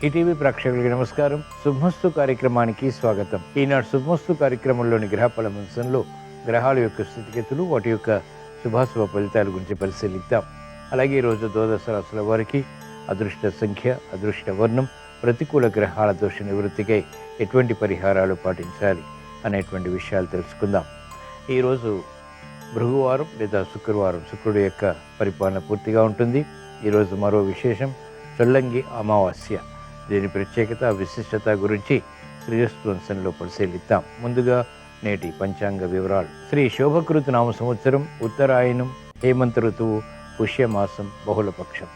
ETV ప్రేక్షకులకి నమస్కారం. శుభమస్తు కార్యక్రమానికి స్వాగతం. ఈనాడు శుభమస్తు కార్యక్రమంలోని గ్రహఫల అంశంలో గ్రహాల యొక్క స్థితిగతులు, వాటి యొక్క శుభాశుభ ఫలితాల గురించి పరిశీలిద్దాం. అలాగే ఈరోజు ద్వాదశ రాశుల వారికి అదృష్ట సంఖ్య, అదృష్ట వర్ణం, ప్రతికూల గ్రహాల దోష నివృత్తికై ఎటువంటి పరిహారాలు పాటించాలి అనేటువంటి విషయాలు తెలుసుకుందాం. ఈరోజు భృగువారం లేదా శుక్రవారం, శుక్రుడి యొక్క పరిపాలన పూర్తిగా ఉంటుంది. ఈరోజు మరో విశేషం చొల్లంగి అమావాస్య. దీని ప్రత్యేకత, విశిష్టత గురించి శ్రీరస్తు వంశంలో పరిశీలిద్దాం. ముందుగా నేటి పంచాంగ వివరాలు. శ్రీ శోభకృత నామ సంవత్సరం, ఉత్తరాయణం, హేమంత ఋతువు, పుష్యమాసం, బహుళపక్షం.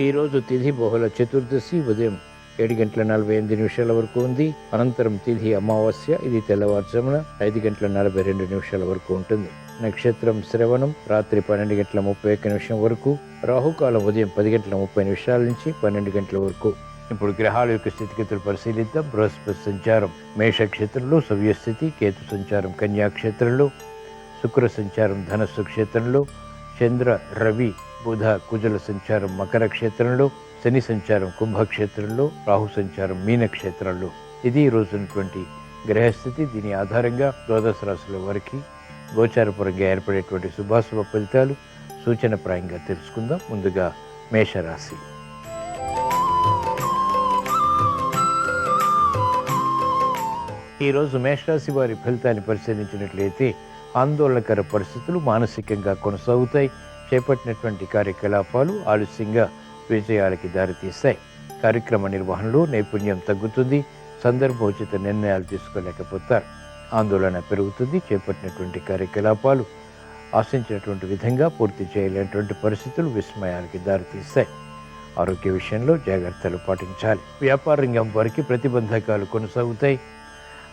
ఈరోజు తిథి బహుళ చతుర్దశి ఉదయం 7:48 వరకు ఉంది. అనంతరం తిథి అమావాస్య, ఇది తెల్లవారుజామున 5:42 వరకు ఉంటుంది. నక్షత్రం శ్రవణం, రాత్రి 12:31 వరకు. రాహుకాలం ఉదయం 10:30 నుంచి 12 గంటల వరకు. ఇప్పుడు గ్రహాల యొక్క స్థితిగతులు పరిశీలిద్దాం. బృహస్పతి సంచారం మేషక్షేత్రంలో సవ్యస్థితి, కేతు సంచారం కన్యాక్షేత్రంలో, శుక్ర సంచారం ధనస్సు క్షేత్రంలో, చంద్ర రవి బుధ కుజల సంచారం మకర క్షేత్రంలో, శని సంచారం కుంభక్షేత్రంలో, రాహు సంచారం మీనక్షేత్రంలో. ఇది ఈ రోజునటువంటి గ్రహస్థితి. దీని ఆధారంగా ద్వాదశ రాశుల వారికి గోచారపరంగా ఏర్పడేటువంటి శుభాశుభ ఫలితాలు సూచనప్రాయంగా తెలుసుకుందాం. ముందుగా మేషరాశి. ఈరోజు మేషరాశి వారి ఫలితాన్ని పరిశీలించినట్లయితే ఆందోళనకర పరిస్థితులు మానసికంగా కొనసాగుతాయి. చేపట్టినటువంటి కార్యకలాపాలు ఆలస్యంగా విజయాలకి దారితీస్తాయి. కార్యక్రమ నిర్వహణలో నైపుణ్యం తగ్గుతుంది. సందర్భోచిత నిర్ణయాలు తీసుకోలేకపోతారు. ఆందోళన పెరుగుతుంది. చేపట్టినటువంటి కార్యకలాపాలు ఆశించినటువంటి విధంగా పూర్తి చేయలేనటువంటి పరిస్థితులు విస్మయాలకి దారితీస్తాయి. ఆరోగ్య విషయంలో జాగ్రత్తలు పాటించాలి. వ్యాపార రంగం వారికి ప్రతిబంధకాలు కొనసాగుతాయి.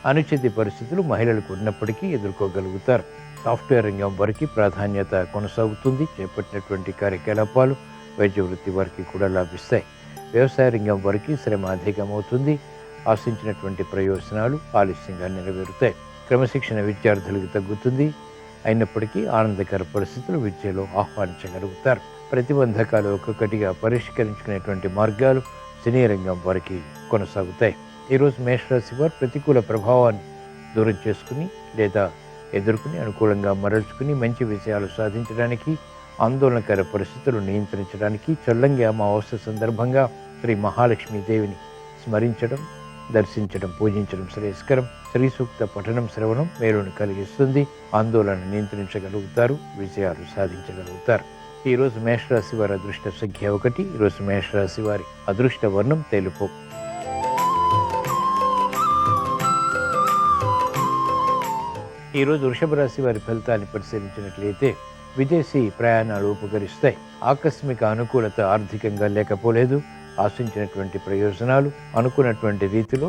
అనుచిత పరిస్థితులు మహిళలకు ఉన్నప్పటికీ ఎదుర్కోగలుగుతారు. సాఫ్ట్వేర్ రంగం వారికి ప్రాధాన్యత కొనసాగుతుంది. చేపట్టినటువంటి కార్యకలాపాలు వైద్య వృత్తి వారికి కూడా లాభిస్తాయి. వ్యవసాయ రంగం వారికి శ్రమ అధికమవుతుంది. ఆశించినటువంటి ప్రయోజనాలు ఆలస్యంగా నెరవేరుతాయి. క్రమశిక్షణ విద్యార్థులకు తగ్గుతుంది. అయినప్పటికీ ఆనందకర పరిస్థితులు విద్యలో ఆహ్వానించగలుగుతారు. ప్రతిబంధకాలు ఒక్కొక్కటిగా పరిష్కరించుకునేటువంటి మార్గాలు సినీ రంగం వారికి కొనసాగుతాయి. ఈరోజు మేషరాశి వారు ప్రతికూల ప్రభావాన్ని దూరం చేసుకుని లేదా ఎదుర్కొని అనుకూలంగా మరల్చుకుని మంచి విజయాలు సాధించడానికి, ఆందోళనకర పరిస్థితులు నియంత్రించడానికి చొల్లంగి అమావాస్య సందర్భంగా శ్రీ మహాలక్ష్మీదేవిని స్మరించడం, దర్శించడం, పూజించడం శ్రేయస్కరం. శ్రీ సూక్త పఠనం, శ్రవణం మేలును కలిగిస్తుంది. ఆందోళన నియంత్రించగలుగుతారు, విజయాలు సాధించగలుగుతారు. ఈరోజు మేషరాశి వారి అదృష్ట సంఖ్య 1. ఈరోజు మేషరాశి వారి అదృష్ట వర్ణం తెలుపు. ఈరోజు వృషభ రాశి వారి ఫలితాన్ని పరిశీలించినట్లయితే విదేశీ ప్రయాణాలు ఉపకరిస్తాయి. ఆకస్మిక అనుకూలత ఆర్థికంగా లేకపోలేదు. ఆశించినటువంటి ప్రయోజనాలు అనుకున్నటువంటి రీతిలో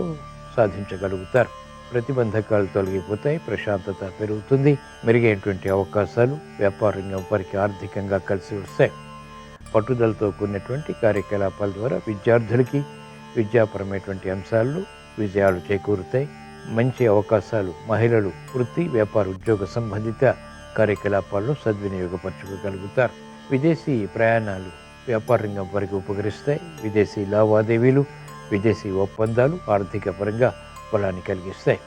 సాధించగలుగుతారు. ప్రతిబంధకాలు తొలగిపోతాయి. ప్రశాంతత పెరుగుతుంది. మెరుగైనటువంటి అవకాశాలు వ్యాపార రంగం వారికి ఆర్థికంగా కలిసి వస్తాయి. పట్టుదలతో కూడినటువంటి కార్యకలాపాల ద్వారా విద్యార్థులకి విద్యాపరమైనటువంటి అంశాల్లో విజయాలు చేకూరుతాయి. మంచి అవకాశాలు మహిళలు వృత్తి, వ్యాపార, ఉద్యోగ సంబంధిత కార్యకలాపాల్లో సద్వినియోగపరచుకోగలుగుతారు. విదేశీ ప్రయాణాలు వ్యాపార రంగం వారికి ఉపకరిస్తాయి. విదేశీ లావాదేవీలు, విదేశీ ఒప్పందాలు ఆర్థిక పరంగా బలాన్ని కలిగిస్తాయి.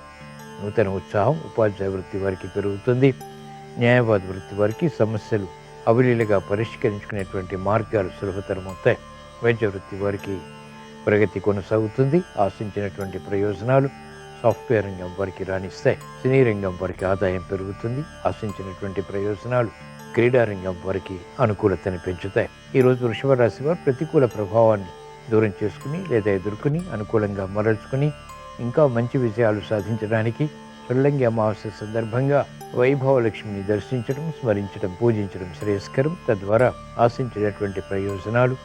నూతన ఉత్సాహం ఉపాధ్యాయ వృత్తి వారికి పెరుగుతుంది. న్యాయవాద వృత్తి వారికి సమస్యలు అవలీలగా పరిష్కరించుకునేటువంటి మార్గాలు సులభతరమవుతాయి. వైద్య వృత్తి వారికి ప్రగతి కొనసాగుతుంది. ఆశించినటువంటి ప్రయోజనాలు సాఫ్ట్వేర్ రంగం వారికి రాణిస్తాయి. సినీ రంగం వారికి ఆదాయం పెరుగుతుంది. ఆశించినటువంటి ప్రయోజనాలు క్రీడా రంగం వారికి అనుకూలతని పెంచుతాయి. ఈరోజు వృషభ రాశి వారు ప్రతికూల ప్రభావాన్ని దూరం చేసుకుని లేదా ఎదుర్కొని అనుకూలంగా మరల్చుకుని ఇంకా మంచి విజయాలు సాధించడానికి చొల్లంగి అమావాస్య సందర్భంగా వైభవ లక్ష్మిని దర్శించడం, స్మరించడం, పూజించడం శ్రేయస్కరం. తద్వారా ఆశించినటువంటి ప్రయోజనాలు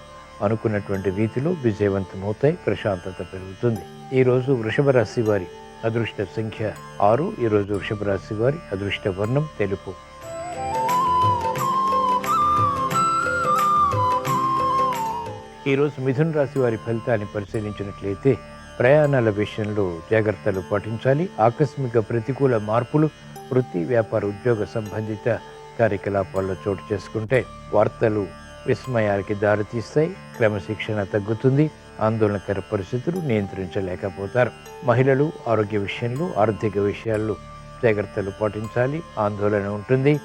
అనుకున్నటువంటి రీతిలో విజయవంతమవుతాయి. ప్రశాంతత పెరుగుతుంది. ఈరోజు వృషభ రాశి వారి అదృష్ట సంఖ్య 6. ఈరోజు వృషభ రాశి వారి అదృష్ట వర్ణం తెలుపు. ఈరోజు మిథున రాశి వారి ఫలితాన్ని పరిశీలించినట్లయితే ప్రయాణాల విషయంలో జాగ్రత్తలు పాటించాలి. ఆకస్మిక ప్రతికూల మార్పులు వృత్తి, వ్యాపార, ఉద్యోగ సంబంధిత కార్యకలాపాల్లో చోటు చేసుకుంటే వార్తలు విస్మయాలకి దారితీస్తాయి. క్రమశిక్షణ తగ్గుతుంది. ఆందోళనకర పరిస్థితులు నియంత్రించలేకపోతారు. మహిళలు ఆరోగ్య విషయంలో, ఆర్థిక విషయాల్లో జాగ్రత్తలు పాటించాలి. ఆందోళన ఉంటుంది.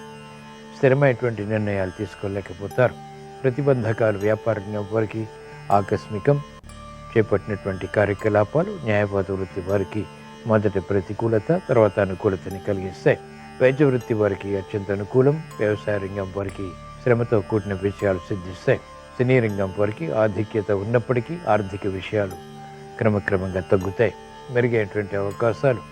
స్థిరమైనటువంటి నిర్ణయాలు తీసుకోలేకపోతారు. ప్రతిబంధకాలు వ్యాపార రంగం వారికి ఆకస్మికం. చేపట్టినటువంటి కార్యకలాపాలు న్యాయవాద వృత్తి వారికి మొదట ప్రతికూలత, తర్వాత అనుకూలతని కలిగిస్తాయి. వైద్య వృత్తి వారికి అత్యంత అనుకూలం. వ్యవసాయ రంగం వారికి శ్రమతో కూడిన విషయాలు సిద్ధిస్తాయి. సినీ రంగం వారికి ఆధిక్యత ఉన్నప్పటికీ ఆర్థిక విషయాలు క్రమక్రమంగా తగ్గుతాయి. మెరుగైనటువంటి అవకాశాలు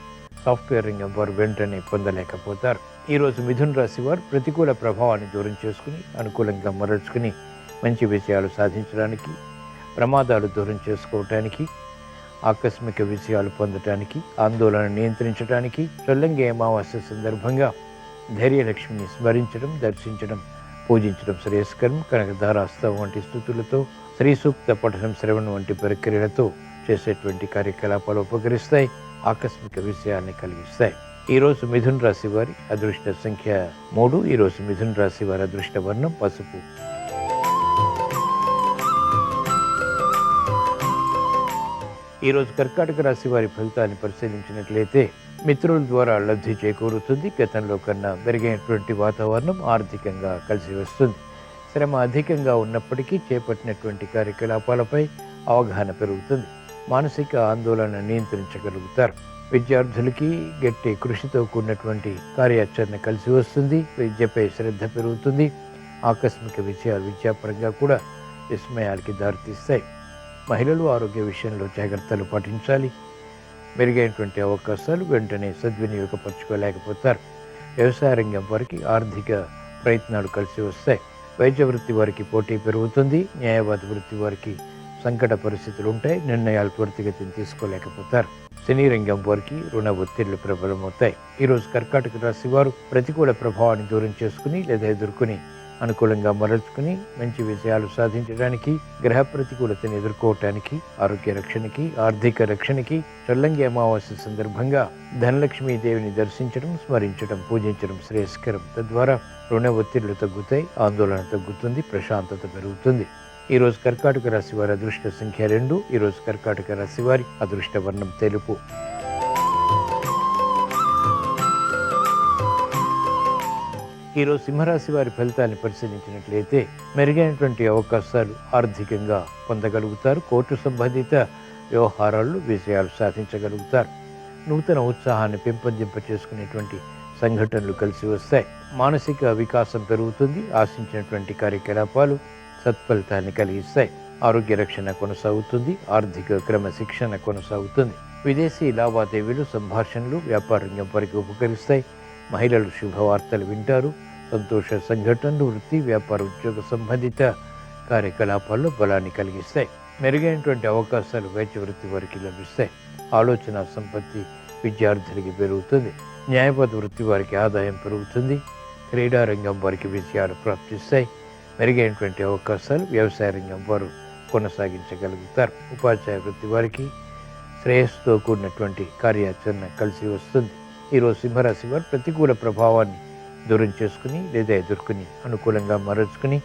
సాఫ్ట్వేర్ రంగం వారు వెంటనే పొందలేకపోతారు. ఈరోజు మిథున రాశి వారు ప్రతికూల ప్రభావాన్ని దూరం చేసుకుని అనుకూలంగా మరల్చుకుని మంచి విషయాలు సాధించడానికి, ప్రమాదాలు దూరం చేసుకోవటానికి, ఆకస్మిక విషయాలు పొందటానికి, ఆందోళన నియంత్రించడానికి చొల్లంగి అమావాస్య సందర్భంగా ధైర్యలక్ష్మిని స్మరించడం, దర్శించడం, పూజించడం శ్రేయస్కరం. కనకధారాస్తవం వంటి స్థుతులతో, శ్రీ సూక్త పఠనం, శ్రవణం వంటి ప్రక్రియలతో చేసేటువంటి కార్యకలాపాలు ఉపకరిస్తాయి. ఆకస్మిక విషయాన్ని కలిగిస్తాయి. ఈరోజు మిథున రాశి వారి అదృష్ట సంఖ్య 3. ఈరోజు మిథున రాశి వారి అదృష్ట వర్ణం పసుపు. ఈరోజు కర్కాటక రాశి వారి ఫలితాన్ని పరిశీలించినట్లయితే మిత్రుల ద్వారా లబ్ధి చేకూరుతుంది. గతంలో కన్నా మెరుగైనటువంటి వాతావరణం ఆర్థికంగా కలిసి వస్తుంది. శ్రమ అధికంగా ఉన్నప్పటికీ చేపట్టినటువంటి కార్యకలాపాలపై అవగాహన పెరుగుతుంది. మానసిక ఆందోళన నియంత్రించగలుగుతారు. విద్యార్థులకి గట్టి కృషితో కూడినటువంటి కార్యాచరణ కలిసి వస్తుంది. విద్యపై శ్రద్ధ పెరుగుతుంది. ఆకస్మిక విషయాలు విద్యాపరంగా కూడా విస్మయాలకి దారితీస్తాయి. మహిళలు ఆరోగ్య విషయంలో జాగ్రత్తలు పాటించాలి. మెరుగైనటువంటి అవకాశాలు వెంటనే సద్వినియోగపరచుకోలేకపోతారు. వ్యవసాయ రంగం వారికి ఆర్థిక ప్రయత్నాలు కలిసి వస్తాయి. వైద్య వృత్తి వారికి పోటీ పెరుగుతుంది. న్యాయవాద వృత్తి వారికి సంకట పరిస్థితులు ఉంటాయి. నిర్ణయాలు త్వరితగతిని తీసుకోలేకపోతారు. సినీ రంగం వారికి రుణ ఒత్తిళ్లు ప్రబలమవుతాయి. ఈరోజు కర్కాటక రాశి వారు ప్రతికూల ప్రభావాన్ని దూరం చేసుకుని లేదా ఎదుర్కొని అనుకూలంగా మరల్చుకుని మంచి విజయాలు సాధించడానికి, గ్రహ ప్రతికూలతను ఎదుర్కోవటానికి, ఆరోగ్య రక్షణకి, ఆర్థిక రక్షణకి చొల్లంగి అమావాస్య సందర్భంగా ధనలక్ష్మీదేవిని దర్శించడం, స్మరించడం, పూజించడం శ్రేయస్కరం. తద్వారా రుణ ఒత్తిళ్లు తగ్గుతాయి. ఆందోళన తగ్గుతుంది. ప్రశాంతత పెరుగుతుంది. ఈరోజు కర్కాటక రాశి వారి అదృష్ట సంఖ్య 2. ఈరోజు కర్కాటక రాశి వారి అదృష్ట వర్ణం తెలుపు. ఈరోజు సింహరాశి వారి ఫలితాన్ని పరిశీలించినట్లయితే మెరుగైనటువంటి అవకాశాలు ఆర్థికంగా పొందగలుగుతారు. కోర్టు సంబంధిత వ్యవహారాల్లో విజయాలు సాధించగలుగుతారు. నూతన ఉత్సాహాన్ని పెంపొందింప చేసుకునేటువంటి సంఘటనలు కలిసి వస్తాయి. మానసిక వికాసం పెరుగుతుంది. ఆశించినటువంటి కార్యకలాపాలు సత్ఫలితాన్ని కలిగిస్తాయి. ఆరోగ్య రక్షణ కొనసాగుతుంది. ఆర్థిక క్రమశిక్షణ కొనసాగుతుంది. విదేశీ లావాదేవీలు, సంభాషణలు వ్యాపార రంగం వారికి ఉపకరిస్తాయి. మహిళలు శుభవార్తలు వింటారు. సంతోష సంఘటనలు వృత్తి, వ్యాపార, ఉద్యోగ సంబంధిత కార్యకలాపాల్లో బలాన్ని కలిగిస్తాయి. మెరుగైనటువంటి అవకాశాలు వైద్య వృత్తి వారికి లభిస్తాయి. ఆలోచన సంపత్తి విద్యార్థులకి పెరుగుతుంది. న్యాయవాద వృత్తి వారికి ఆదాయం పెరుగుతుంది. క్రీడా రంగం వారికి విజయాలు ప్రాప్తిస్తాయి. మెరుగైనటువంటి అవకాశాలు వ్యవసాయ రంగం వారు కొనసాగించగలుగుతారు. ఉపాధ్యాయ వృత్తి వారికి శ్రేయస్సుతో కూడినటువంటి కార్యాచరణ కలిసి వస్తుంది. ఈరోజు సింహరాశి వారు ప్రతికూల ప్రభావాన్ని దూరం చేసుకుని లేదా ఎదుర్కొని అనుకూలంగా మరల్చుకుని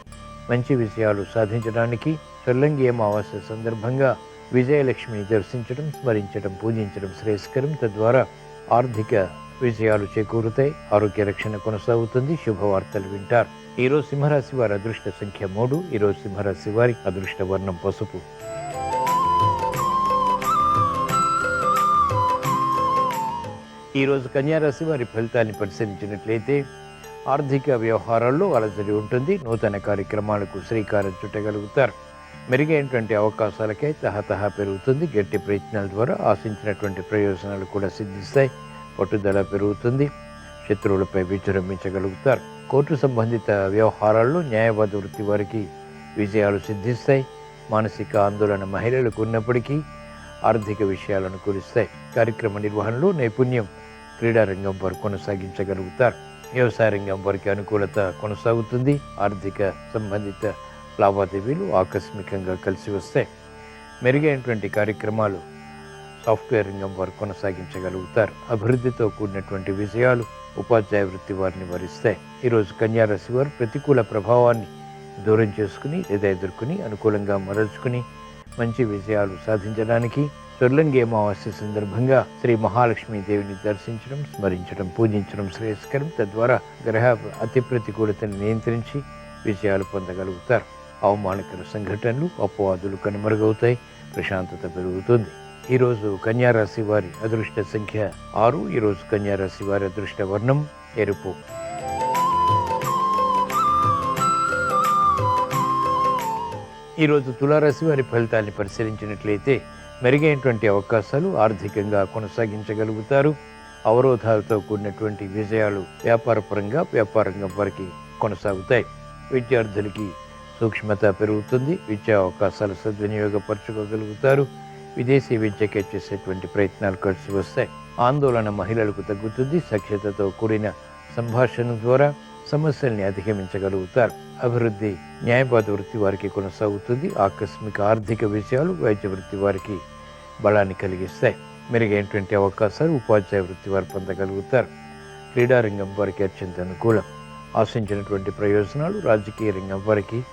మంచి విషయాలు సాధించడానికి చొల్లంగి అమావాస్య సందర్భంగా విజయలక్ష్మిని దర్శించడం, స్మరించడం, పూజించడం శ్రేయస్కరం. తద్వారా ఆర్థిక విజయాలు చేకూరుతాయి. ఆరోగ్య రక్షణ కొనసాగుతుంది. శుభవార్తలు వింటారు. ఈరోజు సింహరాశి వారి అదృష్ట సంఖ్య 3. ఈరోజు సింహరాశి వారి అదృష్ట వర్ణం పసుపు. ఈరోజు కన్యారాశి వారి ఫలితాన్ని పరిశీలించినట్లయితే ఆర్థిక వ్యవహారాల్లో అలజడి ఉంటుంది. నూతన కార్యక్రమాలకు శ్రీకారం చుట్టగలుగుతారు. మెరుగైనటువంటి అవకాశాలకై తహతహ పెరుగుతుంది. గట్టి ప్రయత్నాల ద్వారా ఆశించినటువంటి ప్రయోజనాలు కూడా సిద్ధిస్తాయి. పట్టుదల పెరుగుతుంది. శత్రువులపై విజృంభించగలుగుతారు. కోర్టు సంబంధిత వ్యవహారాల్లో న్యాయవాద వృత్తి వారికి విజయాలు సిద్ధిస్తాయి. మానసిక ఆందోళన మహిళలకు ఉన్నప్పటికీ ఆర్థిక విషయాలు అనుకూలిస్తాయి. కార్యక్రమ నిర్వహణలో నైపుణ్యం క్రీడా రంగం వారు కొనసాగించగలుగుతారు. వ్యవసాయ రంగం వారికి అనుకూలత కొనసాగుతుంది. ఆర్థిక సంబంధిత లావాదేవీలు ఆకస్మికంగా కలిసి వస్తాయి. మెరుగైనటువంటి కార్యక్రమాలు సాఫ్ట్వేర్ రంగం వారు కొనసాగించగలుగుతారు. అభివృద్ధితో కూడినటువంటి విజయాలు ఉపాధ్యాయ వృత్తి వారిని వరిస్తాయి. ఈరోజు కన్యారాశి వారు ప్రతికూల ప్రభావాన్ని దూరం చేసుకుని లేదా ఎదుర్కొని అనుకూలంగా మరల్చుకుని మంచి విజయాలు సాధించడానికి చొల్లంగి అమావాస్య సందర్భంగా శ్రీ మహాలక్ష్మీదేవిని దర్శించడం, స్మరించడం, పూజించడం శ్రేయస్కరం. తద్వారా గ్రహ అతి ప్రతికూలతను నియంత్రించి విజయాలు పొందగలుగుతారు. అవమానకర సంఘటనలు, అపవాదులు కనుమరుగవుతాయి, ప్రశాంతత పెరుగుతుంది. ఈరోజు కన్యారాశి వారి అదృష్ట సంఖ్య 6. ఈరోజు కన్యారాశి వారి అదృష్ట వర్ణం ఎరుపు. ఈరోజు తులారాశి వారి ఫలితాన్ని పరిశీలించినట్లయితే మెరుగైనటువంటి అవకాశాలు ఆర్థికంగా కొనసాగించగలుగుతారు. అవరోధాలతో కూడినటువంటి విజయాలు వ్యాపారంగం వారికి కొనసాగుతాయి. విద్యార్థులకి సూక్ష్మత పెరుగుతుంది. విద్యా అవకాశాలు సద్వినియోగపరచుకోగలుగుతారు. విదేశీ విద్యకే చేసేటువంటి ప్రయత్నాలు కలిసి వస్తాయి. ఆందోళన మహిళలకు తగ్గుతుంది. సఖ్యతతో కూడిన సంభాషణ ద్వారా సమస్యల్ని అధిగమించగలుగుతారు. అభివృద్ధి న్యాయవాద వృత్తి వారికి కొనసాగుతుంది. ఆకస్మిక ఆర్థిక విషయాలు వైద్య వృత్తి వారికి బలాన్ని కలిగిస్తాయి. మెరుగైనటువంటి అవకాశాలు ఉపాధ్యాయ వృత్తి వారు పొందగలుగుతారు. క్రీడారంగం వారికి అత్యంత అనుకూలం. ఆశించినటువంటి ప్రయోజనాలు రాజకీయ రంగం వారికి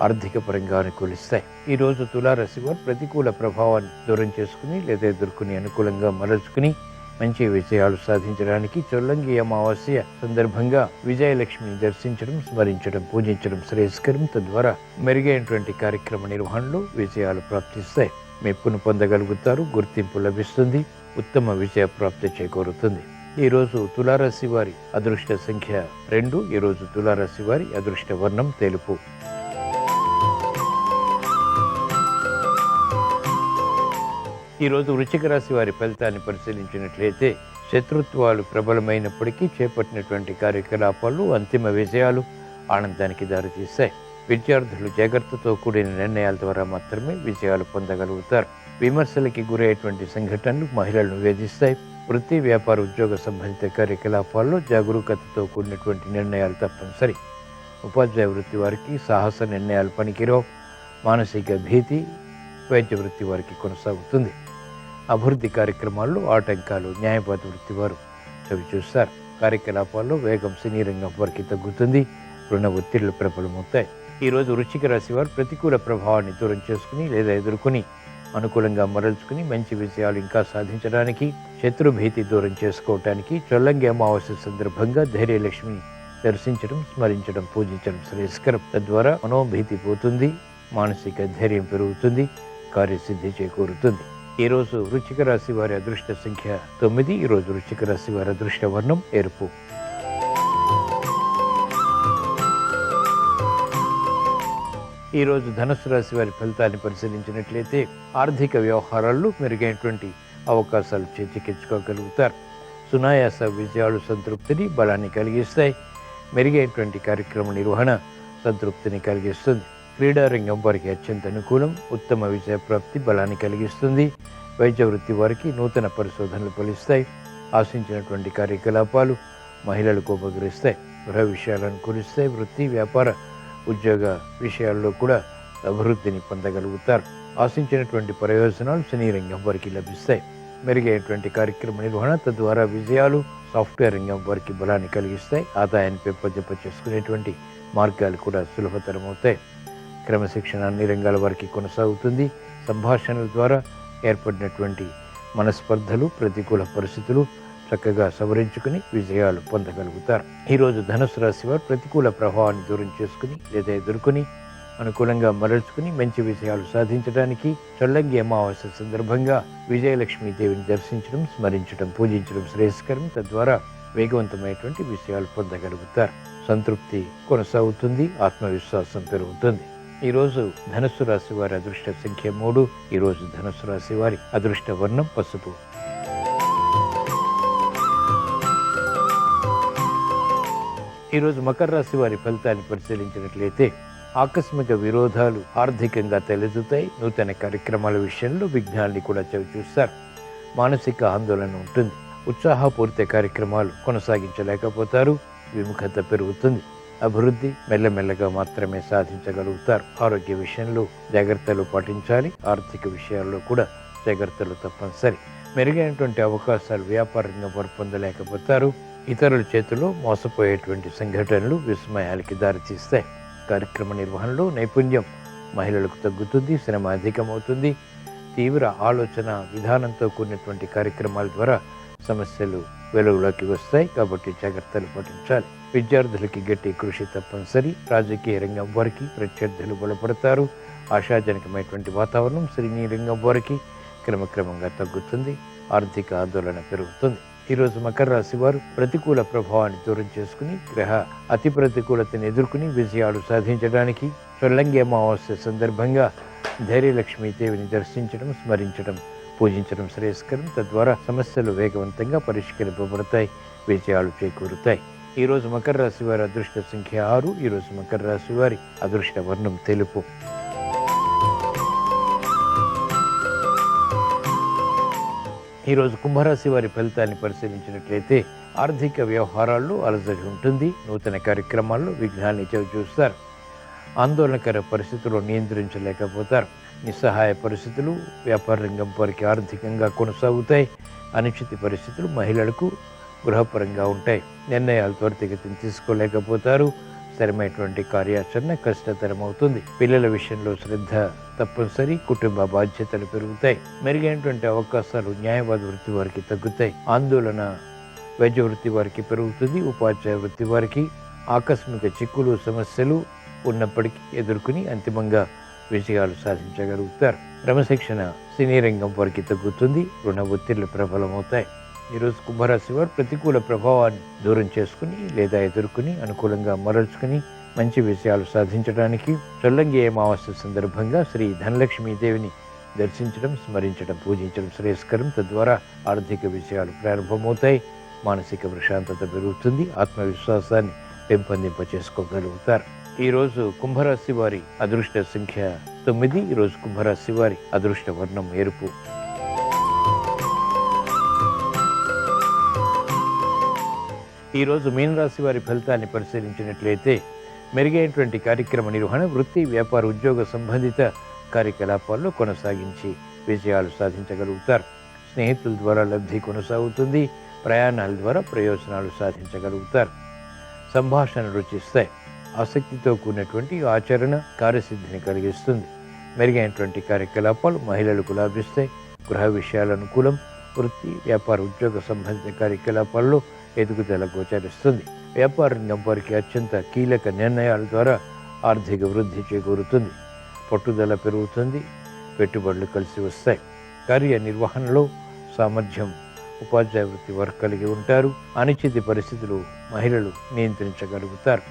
ఆర్థిక పరంగా అనుకూలిస్తాయి. ఈరోజు తులారాశి వారు ప్రతికూల ప్రభావాన్ని దూరం చేసుకుని లేదా ఎదుర్కొని అనుకూలంగా మరల్చుకుని మంచి విజయాలు సాధించడానికి చొల్లంగి అమావాస్య సందర్భంగా విజయలక్ష్మిని దర్శించడం, స్మరించడం, పూజించడం శ్రేయస్కరం. తద్వారా మెరుగైనటువంటి కార్యక్రమ నిర్వహణలో విజయాలు ప్రాప్తిస్తాయి. మెప్పును పొందగలుగుతారు. గుర్తింపు లభిస్తుంది. ఉత్తమ విజయ ప్రాప్తి చేకూరుతుంది. ఈరోజు తులారాశి వారి అదృష్ట సంఖ్య 2. ఈరోజు తులారాశి వారి అదృష్ట వర్ణం తెలుపు. ఈరోజు వృశ్చిక రాశి వారి ఫలితాన్ని పరిశీలించినట్లయితే శత్రుత్వాలు ప్రబలమైనప్పటికీ చేపట్టినటువంటి కార్యకలాపాలు అంతిమ విజయాలు ఆనందానికి దారితీస్తాయి. విద్యార్థులు జాగ్రత్తతో కూడిన నిర్ణయాల ద్వారా మాత్రమే విజయాలు పొందగలుగుతారు. విమర్శలకి గురయ్యేటువంటి సంఘటనలు మహిళలను వేధిస్తాయి. వృత్తి, వ్యాపార, ఉద్యోగ సంబంధిత కార్యకలాపాల్లో జాగరూకతతో కూడినటువంటి నిర్ణయాలు తప్పనిసరి. ఉపాధ్యాయ వృత్తి వారికి సాహస నిర్ణయాలు పనికిరావు. మానసిక భీతి వైద్య వృత్తి వారికి కొనసాగుతుంది. అభివృద్ధి కార్యక్రమాల్లో ఆటంకాలు న్యాయవాద వృత్తి వారు చవిచూస్తారు. కార్యకలాపాల్లో వేగం సినీ రంగం వారికి తగ్గుతుంది. రుణ ఒత్తిళ్లు ప్రబలమవుతాయి. ఈరోజు వృశ్చిక రాశి వారు ప్రతికూల ప్రభావాన్ని దూరం చేసుకుని లేదా ఎదుర్కొని అనుకూలంగా మరల్చుకుని మంచి విజయాలు ఇంకా సాధించడానికి, శత్రు భీతి దూరం చేసుకోవటానికి చొల్లంగి అమావాస్య సందర్భంగా ధైర్యలక్ష్మిని దర్శించడం, స్మరించడం, పూజించడం శ్రేయస్కరం. తద్వారా మనోభీతి పోతుంది. మానసిక ధైర్యం పెరుగుతుంది. కార్యసిద్ధి చేకూరుతుంది. ఈరోజు వృశ్చిక రాశి వారి అదృష్ట సంఖ్య 9. ఈరోజు వృశ్చిక రాశి వారి అదృష్ట వర్ణం ఎరుపు. ఈరోజు ధనుస్సు రాశి వారి ఫలితాన్ని పరిశీలించినట్లయితే ఆర్థిక వ్యవహారాల్లో మెరుగైనటువంటి అవకాశాలు చేజిక్కించుకోగలుగుతారు. సునాయాస విజయాలు సంతృప్తిని, బలాన్ని కలిగిస్తాయి. మెరుగైనటువంటి కార్యక్రమ నిర్వహణ సంతృప్తిని కలిగిస్తుంది. క్రీడారంగం వారికి అత్యంత అనుకూలం. ఉత్తమ విజయ ప్రాప్తి బలాన్ని కలిగిస్తుంది. వైద్య వృత్తి వారికి నూతన పరిశోధనలు ఫలిస్తాయి. ఆశించినటువంటి కార్యకలాపాలు మహిళలకు ఉపకరిస్తాయి. గృహ విషయాలు అనుకూలిస్తాయి. వృత్తి, వ్యాపార, ఉద్యోగ విషయాల్లో కూడా అభివృద్ధిని పొందగలుగుతారు. ఆశించినటువంటి ప్రయోజనాలు సినీ రంగం వారికి లభిస్తాయి. మెరుగైనటువంటి కార్యక్రమ నిర్వహణ తద్వారా విజయాలు సాఫ్ట్వేర్ రంగం వారికి బలాన్ని కలిగిస్తాయి. ఆదాయాన్ని పెంపొందింప చేసుకునేటువంటి మార్గాలు కూడా సులభతరమవుతాయి. క్రమశిక్షణ అన్ని రంగాల వారికి కొనసాగుతుంది. సంభాషణల ద్వారా ఏర్పడినటువంటి మనస్పర్ధలు, ప్రతికూల పరిస్థితులు చక్కగా సవరించుకుని విజయాలు పొందగలుగుతారు. ఈరోజు ధనుసు రాశి వారు ప్రతికూల ప్రభావాన్ని దూరం చేసుకుని లేదా ఎదుర్కొని అనుకూలంగా మరల్చుకుని మంచి విజయాలు సాధించడానికి చొల్లంగి అమావాస్య సందర్భంగా విజయలక్ష్మీదేవిని దర్శించడం, స్మరించడం, పూజించడం శ్రేయస్కరం. తద్వారా వేగవంతమైనటువంటి విజయాలు పొందగలుగుతారు. సంతృప్తి కొనసాగుతుంది. ఆత్మవిశ్వాసం పెరుగుతుంది. ఈరోజు ధనుస్సు రాశి వారి అదృష్ట సంఖ్య 3. ఈరోజు ధనుస్సు రాశి వారి అదృష్ట వర్ణం పసుపు. ఈరోజు మకర రాశి వారి ఫలితాన్ని పరిశీలించినట్లయితే ఆకస్మిక విరోధాలు ఆర్థికంగా తలెత్తుతాయి. నూతన కార్యక్రమాల విషయంలో విఘ్నాల్ని కూడా చవిచూస్తారు. మానసిక ఆందోళన ఉంటుంది. ఉత్సాహపూరిత కార్యక్రమాలు కొనసాగించలేకపోతారు. విముఖత పెరుగుతుంది. అభివృద్ధి మెల్లమెల్లగా మాత్రమే సాధించగలుగుతారు. ఆరోగ్య విషయంలో జాగ్రత్తలు పాటించాలి. ఆర్థిక విషయాల్లో కూడా జాగ్రత్తలు తప్పనిసరి. మెరుగైనటువంటి అవకాశాలు వ్యాపార రంగం వారు పొందలేకపోతారు. ఇతరుల చేతిలో మోసపోయేటువంటి సంఘటనలు విస్మయాలకి దారితీస్తాయి. కార్యక్రమ నిర్వహణలో నైపుణ్యం మహిళలకు తగ్గుతుంది, శ్రమ అధికమవుతుంది. తీవ్ర ఆలోచన విధానంతో కూడినటువంటి కార్యక్రమాల ద్వారా సమస్యలు వెలుగులోకి వస్తాయి. కాబట్టి జాగ్రత్తలు పాటించాలి. విద్యార్థులకి గట్టి కృషి తప్పనిసరి. రాజకీయ రంగం వారికి ప్రత్యర్థులు బలపడతారు. ఆశాజనకమైనటువంటి వాతావరణం సినీ రంగం వారికి క్రమక్రమంగా తగ్గుతుంది. ఆర్థిక ఆందోళన పెరుగుతుంది. ఈరోజు మకర రాశి వారు ప్రతికూల ప్రభావాన్ని దూరం చేసుకుని గ్రహ అతి ప్రతికూలతను ఎదుర్కొని విజయాలు సాధించడానికి చొల్లంగి అమావాస్య సందర్భంగా ధైర్యలక్ష్మీదేవిని దర్శించడం, స్మరించడం, పూజించడం శ్రేయస్కరం. తద్వారా సమస్యలు వేగవంతంగా పరిష్కరింపబడతాయి, విజయాలు చేకూరుతాయి. ఈరోజు మకర రాశి వారి అదృష్ట సంఖ్య 6. ఈరోజు మకర రాశి వారి అదృష్ట వర్ణం తెలుపు. ఈరోజు కుంభరాశి వారి ఫలితాన్ని పరిశీలించినట్లయితే ఆర్థిక వ్యవహారాల్లో అలజడి ఉంటుంది. నూతన కార్యక్రమాల్లో విఘ్నాన్ని చవిచూస్తారు. ఆందోళనకర పరిస్థితుల్లో నియంత్రించలేకపోతారు. నిస్సహాయ పరిస్థితులు వ్యాపార రంగం వారికి ఆర్థికంగా కొనసాగుతాయి. అనిశ్చిత పరిస్థితులు మహిళలకు గృహపరంగా ఉంటాయి. నిర్ణయాలు త్వరితగతిని తీసుకోలేకపోతారు. స్థిరమైనటువంటి కార్యాచరణ కష్టతరమవుతుంది. పిల్లల విషయంలో శ్రద్ధ తప్పనిసరి. కుటుంబ బాధ్యతలు పెరుగుతాయి. మెరుగైనటువంటి అవకాశాలు న్యాయవాద వృత్తి వారికి తగ్గుతాయి. ఆందోళన వైద్య వృత్తి వారికి పెరుగుతుంది. ఉపాధ్యాయ వృత్తి వారికి ఆకస్మిక చిక్కులు సమస్యలు ఉన్నప్పటికీ ఎదుర్కొని అంతిమంగా విజయాలు సాధించగలుగుతారు. క్రమశిక్షణ సినీ రంగం వారికి తగ్గుతుంది. రుణ ఒత్తిళ్లు ప్రబలమవుతాయి. ఈరోజు కుంభరాశి వారు ప్రతికూల ప్రభావాన్ని దూరం చేసుకుని లేదా ఎదుర్కొని అనుకూలంగా మరల్చుకుని మంచి విజయాలు సాధించడానికి చొల్లంగి అమావాస్య సందర్భంగా శ్రీ ధనలక్ష్మీదేవిని దర్శించడం, స్మరించడం, పూజించడం శ్రేయస్కరం. తద్వారా ఆర్థిక విజయాలు ప్రారంభమవుతాయి. మానసిక ప్రశాంతత పెరుగుతుంది. ఆత్మవిశ్వాసాన్ని పెంపొందింపచేసుకోగలుగుతారు. ఈరోజు కుంభరాశి వారి అదృష్ట సంఖ్య 9. ఈరోజు కుంభరాశి వారి అదృష్ట వర్ణం ఎరుపు. ఈరోజు మీనరాశి వారి ఫలితాన్ని పరిశీలించినట్లయితే మెరుగైనటువంటి కార్యక్రమ నిర్వహణ, వృత్తి, వ్యాపార, ఉద్యోగ సంబంధిత కార్యకలాపాల్లో కొనసాగించి విజయాలు సాధించగలుగుతారు. స్నేహితుల ద్వారా లబ్ధి కొనసాగుతుంది. ప్రయాణాల ద్వారా ప్రయోజనాలు సాధించగలుగుతారు. సంభాషణ రుచిస్తాయి. ఆసక్తితో కూడినటువంటి ఆచరణ కార్యసిద్ధిని కలిగిస్తుంది. మెరుగైనటువంటి కార్యకలాపాలు మహిళలకు లాభిస్తాయి. గృహ విషయాల అనుకూలం. వృత్తి, వ్యాపార, ఉద్యోగ సంబంధిత కార్యకలాపాల్లో ఎదుగుదల గోచరిస్తుంది. వ్యాపార రంగం వారికి అత్యంత కీలక నిర్ణయాల ద్వారా ఆర్థిక వృద్ధి చేకూరుతుంది. పట్టుదల పెరుగుతుంది. పెట్టుబడులు కలిసి వస్తాయి. కార్యనిర్వహణలో సామర్థ్యం ఉపాధ్యాయ వృత్తి వారు కలిగి ఉంటారు. అనిశ్చిత పరిస్థితులు మహిళలు నియంత్రించగలుగుతారు.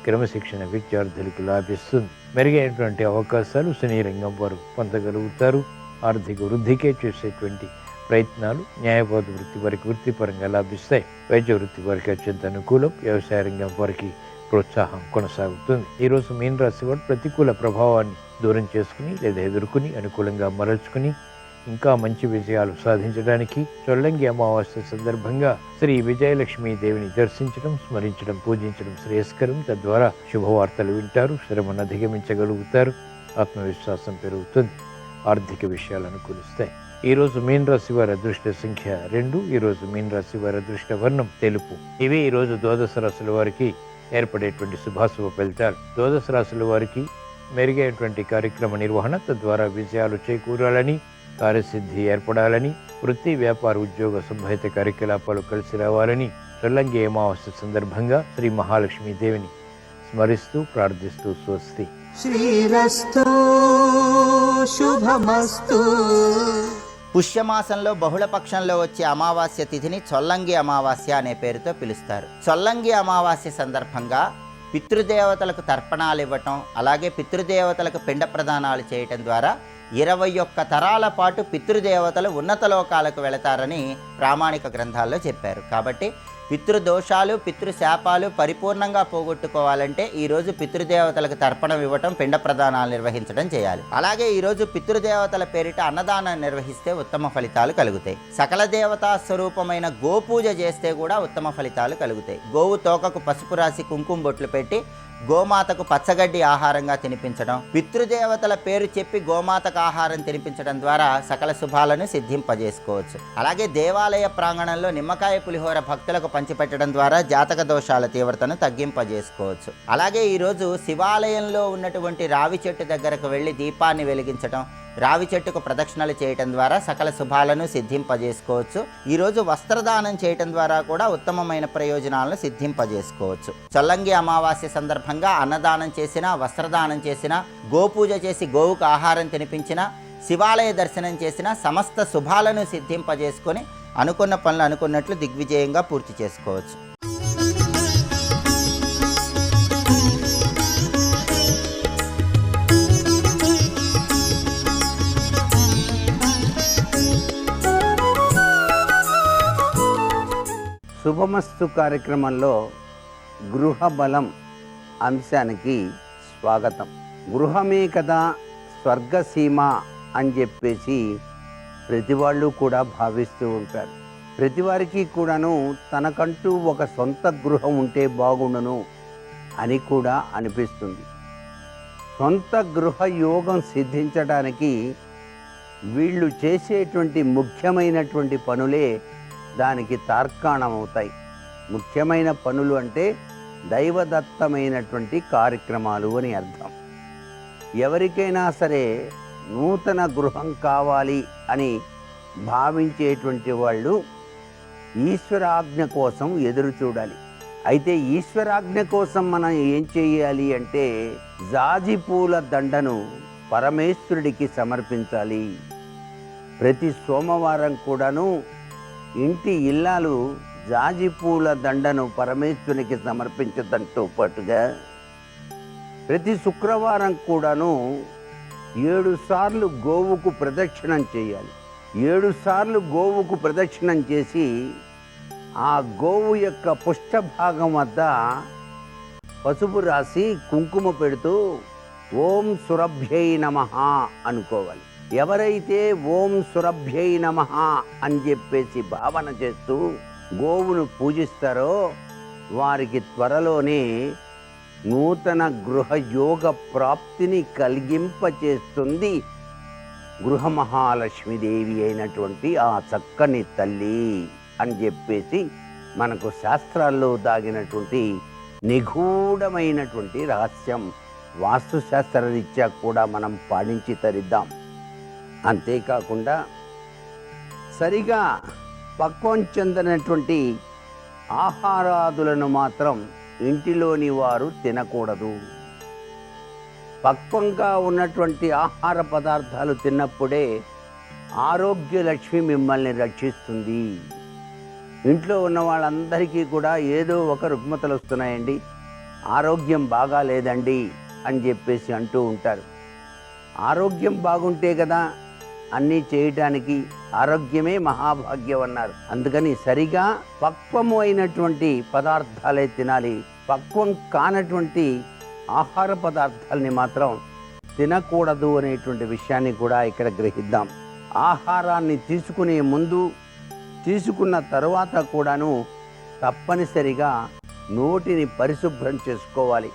క్రమశిక్షణ విద్యార్థులకు లాభిస్తుంది. మెరుగైనటువంటి అవకాశాలు సినీ రంగం వారు పొందగలుగుతారు. ఆర్థిక వృద్ధికే చేసేటువంటి ప్రయత్నాలు న్యాయవాద వృత్తి వారికి వృత్తిపరంగా లాభిస్తాయి. వైద్య వృత్తి వారికి అత్యంత అనుకూలం. వ్యవసాయ రంగం వారికి ప్రోత్సాహం కొనసాగుతుంది. ఈరోజు మీనరాశి వారు ప్రతికూల ప్రభావాన్ని దూరం చేసుకుని లేదా ఎదుర్కొని అనుకూలంగా మరల్చుకుని ఇంకా మంచి విజయాలు సాధించడానికి చొల్లంగి అమావాస్య సందర్భంగా శ్రీ విజయలక్ష్మీ దేవిని దర్శించడం, స్మరించడం, పూజించడం శ్రేయస్కరం. తద్వారా శుభవార్తలు వింటారు. శ్రమను అధిగమించగలుగుతారు. ఆత్మవిశ్వాసం పెరుగుతుంది. ఆర్థిక విషయాలు అనుకూలిస్తాయి. ఈరోజు మీనరాశి వారి అదృష్ట సంఖ్య 2. ఈరోజు మీనరాశి వారి అదృష్ట వర్ణం తెలుపు. ఇవి ఈరోజు ద్వాదశ రాశుల వారికి ఏర్పడేటువంటి శుభాశుభ ఫలితాలు. ద్వాదశ రాశుల వారికి మెరుగైనటువంటి కార్యక్రమ నిర్వహణ, తద్వారా విజయాలు చేకూరాలని, కార్యసిద్ధి ఏర్పడాలని, వృత్తి, వ్యాపార, ఉద్యోగ సంబంధిత కార్యకలాపాలు కలిసి రావాలని చొల్లంగి అమావాస్య సందర్భంగా శ్రీ మహాలక్ష్మీ దేవిని స్మరిస్తూ ప్రార్థిస్తూ స్వస్తి. శ్రీరస్తు శుభమస్తు. పుష్యమాసంలో బహుళపక్షంలో వచ్చే అమావాస్య తిథిని చొల్లంగి అమావాస్య అనే పేరుతో పిలుస్తారు. చొల్లంగి అమావాస్య సందర్భంగా పితృదేవతలకు తర్పణాలు ఇవ్వటం, అలాగే పితృదేవతలకు పిండ ప్రదానాలు చేయటం ద్వారా 21 తరాల పాటు పితృదేవతలు ఉన్నత లోకాలకు వెళతారని ప్రామాణిక గ్రంథాల్లో చెప్పారు. కాబట్టి పితృదోషాలు, పితృశాపాలు పరిపూర్ణంగా పోగొట్టుకోవాలంటే ఈరోజు పితృదేవతలకు తర్పణం ఇవ్వటం, పిండ ప్రదానాలు నిర్వహించడం చేయాలి. అలాగే ఈరోజు పితృదేవతల పేరిట అన్నదానం నిర్వహిస్తే ఉత్తమ ఫలితాలు కలుగుతాయి. సకల దేవతా స్వరూపమైన గోపూజ చేస్తే కూడా ఉత్తమ ఫలితాలు కలుగుతాయి. గోవు తోకకు పసుపు రాసి కుంకుమ బొట్లు పెట్టి గోమాతకు పచ్చగడ్డి ఆహారంగా తినిపించడం, పితృదేవతల పేరు చెప్పి గోమాతకు ఆహారం తినిపించడం ద్వారా సకల శుభాలను సిద్ధింపజేసుకోవచ్చు. అలాగే దేవాలయ ప్రాంగణంలో నిమ్మకాయ పులిహోర భక్తులకు పంచిపెట్టడం ద్వారా జాతక దోషాల తీవ్రతను తగ్గింపజేసుకోవచ్చు. అలాగే ఈరోజు శివాలయంలో ఉన్నటువంటి రావి చెట్టు దగ్గరకు వెళ్ళి దీపాన్ని వెలిగించడం, రావి చెట్టుకు ప్రదక్షిణలు చేయటం ద్వారా సకల శుభాలను సిద్ధింపజేసుకోవచ్చు. ఈరోజు వస్త్రదానం చేయటం ద్వారా కూడా ఉత్తమమైన ప్రయోజనాలను సిద్ధింపజేసుకోవచ్చు. చొల్లంగి అమావాస్య సందర్భంగా అన్నదానం చేసిన, వస్త్రదానం చేసిన, గోపూజ చేసి గోవుకు ఆహారం తినిపించిన, శివాలయ దర్శనం చేసిన సమస్త శుభాలను సిద్ధింపజేసుకొని అనుకున్న పనులు అనుకున్నట్లు దిగ్విజయంగా పూర్తి చేసుకోవచ్చు. శుభమస్తు కార్యక్రమంలో గృహ బలం అంశానికి స్వాగతం. గృహమే కదా స్వర్గసీమ అని చెప్పేసి ప్రతి వాళ్ళు కూడా భావిస్తూ ఉంటారు. ప్రతి వారికి కూడాను తనకంటూ ఒక సొంత గృహం ఉంటే బాగుండును అని కూడా అనిపిస్తుంది. సొంత గృహ యోగం సిద్ధించడానికి వీళ్ళు చేసేటువంటి ముఖ్యమైనటువంటి పనులే దానికి తార్కాణమవుతాయి. ముఖ్యమైన పనులు అంటే దైవదత్తమైనటువంటి కార్యక్రమాలు అని అర్థం. ఎవరికైనా సరే నూతన గృహం కావాలి అని భావించేటువంటి వాళ్ళు ఈశ్వరాజ్ఞ కోసం ఎదురు చూడాలి. అయితే ఈశ్వరాజ్ఞ కోసం మనం ఏం చేయాలి అంటే జాజి పూల దండను పరమేశ్వరుడికి సమర్పించాలి. ప్రతి సోమవారం కూడాను ఇంటి ఇల్లాలు జాజి పూల దండను పరమేశ్వరునికి సమర్పించడంతో పాటుగా ప్రతి శుక్రవారం కూడాను 7 సార్లు గోవుకు ప్రదక్షిణం చేయాలి. 7 సార్లు గోవుకు ప్రదక్షిణం చేసి ఆ గోవు యొక్క పుష్టభాగం వద్ద పసుపు రాసి కుంకుమ పెడుతూ ఓం సురభ్యై నమః అనుకోవాలి. ఎవరైతే ఓం సురభ్యై నమః అని చెప్పేసి భావన చేస్తూ గోవును పూజిస్తారో వారికి త్వరలోనే నూతన గృహ యోగ ప్రాప్తిని కలిగింపచేస్తుంది గృహ మహాలక్ష్మీదేవి అయినటువంటి ఆ చక్కని తల్లి అని చెప్పేసి మనకు శాస్త్రాల్లో దాగినటువంటి నిగూఢమైనటువంటి రహస్యం వాస్తుశాస్త్ర రీత్యా కూడా మనం పాటించి తరిద్దాం. అంతేకాకుండా సరిగా పక్వం చెందినటువంటి ఆహారాదులను మాత్రం ఇంటిలోని వారు తినకూడదు. పక్వంగా ఉన్నటువంటి ఆహార పదార్థాలు తిన్నప్పుడే ఆరోగ్య లక్ష్మి మిమ్మల్ని రక్షిస్తుంది. ఇంట్లో ఉన్న వాళ్ళందరికీ కూడా ఏదో ఒక రుగ్మతలు వస్తున్నాయండి, ఆరోగ్యం బాగా లేదండి అని చెప్పేసి అంటూ ఉంటారు. ఆరోగ్యం బాగుంటే కదా అన్నీ చేయటానికి. ఆరోగ్యమే మహాభాగ్యం అన్నారు. అందుకని సరిగా పక్వము అయినటువంటి పదార్థాలే తినాలి. పక్వం కానటువంటి ఆహార పదార్థాలని మాత్రం తినకూడదు అనేటువంటి విషయాన్ని కూడా ఇక్కడ గ్రహిద్దాం. ఆహారాన్ని తీసుకునే ముందు, తీసుకున్న తరువాత కూడాను తప్పనిసరిగా నోటిని పరిశుభ్రం చేసుకోవాలి.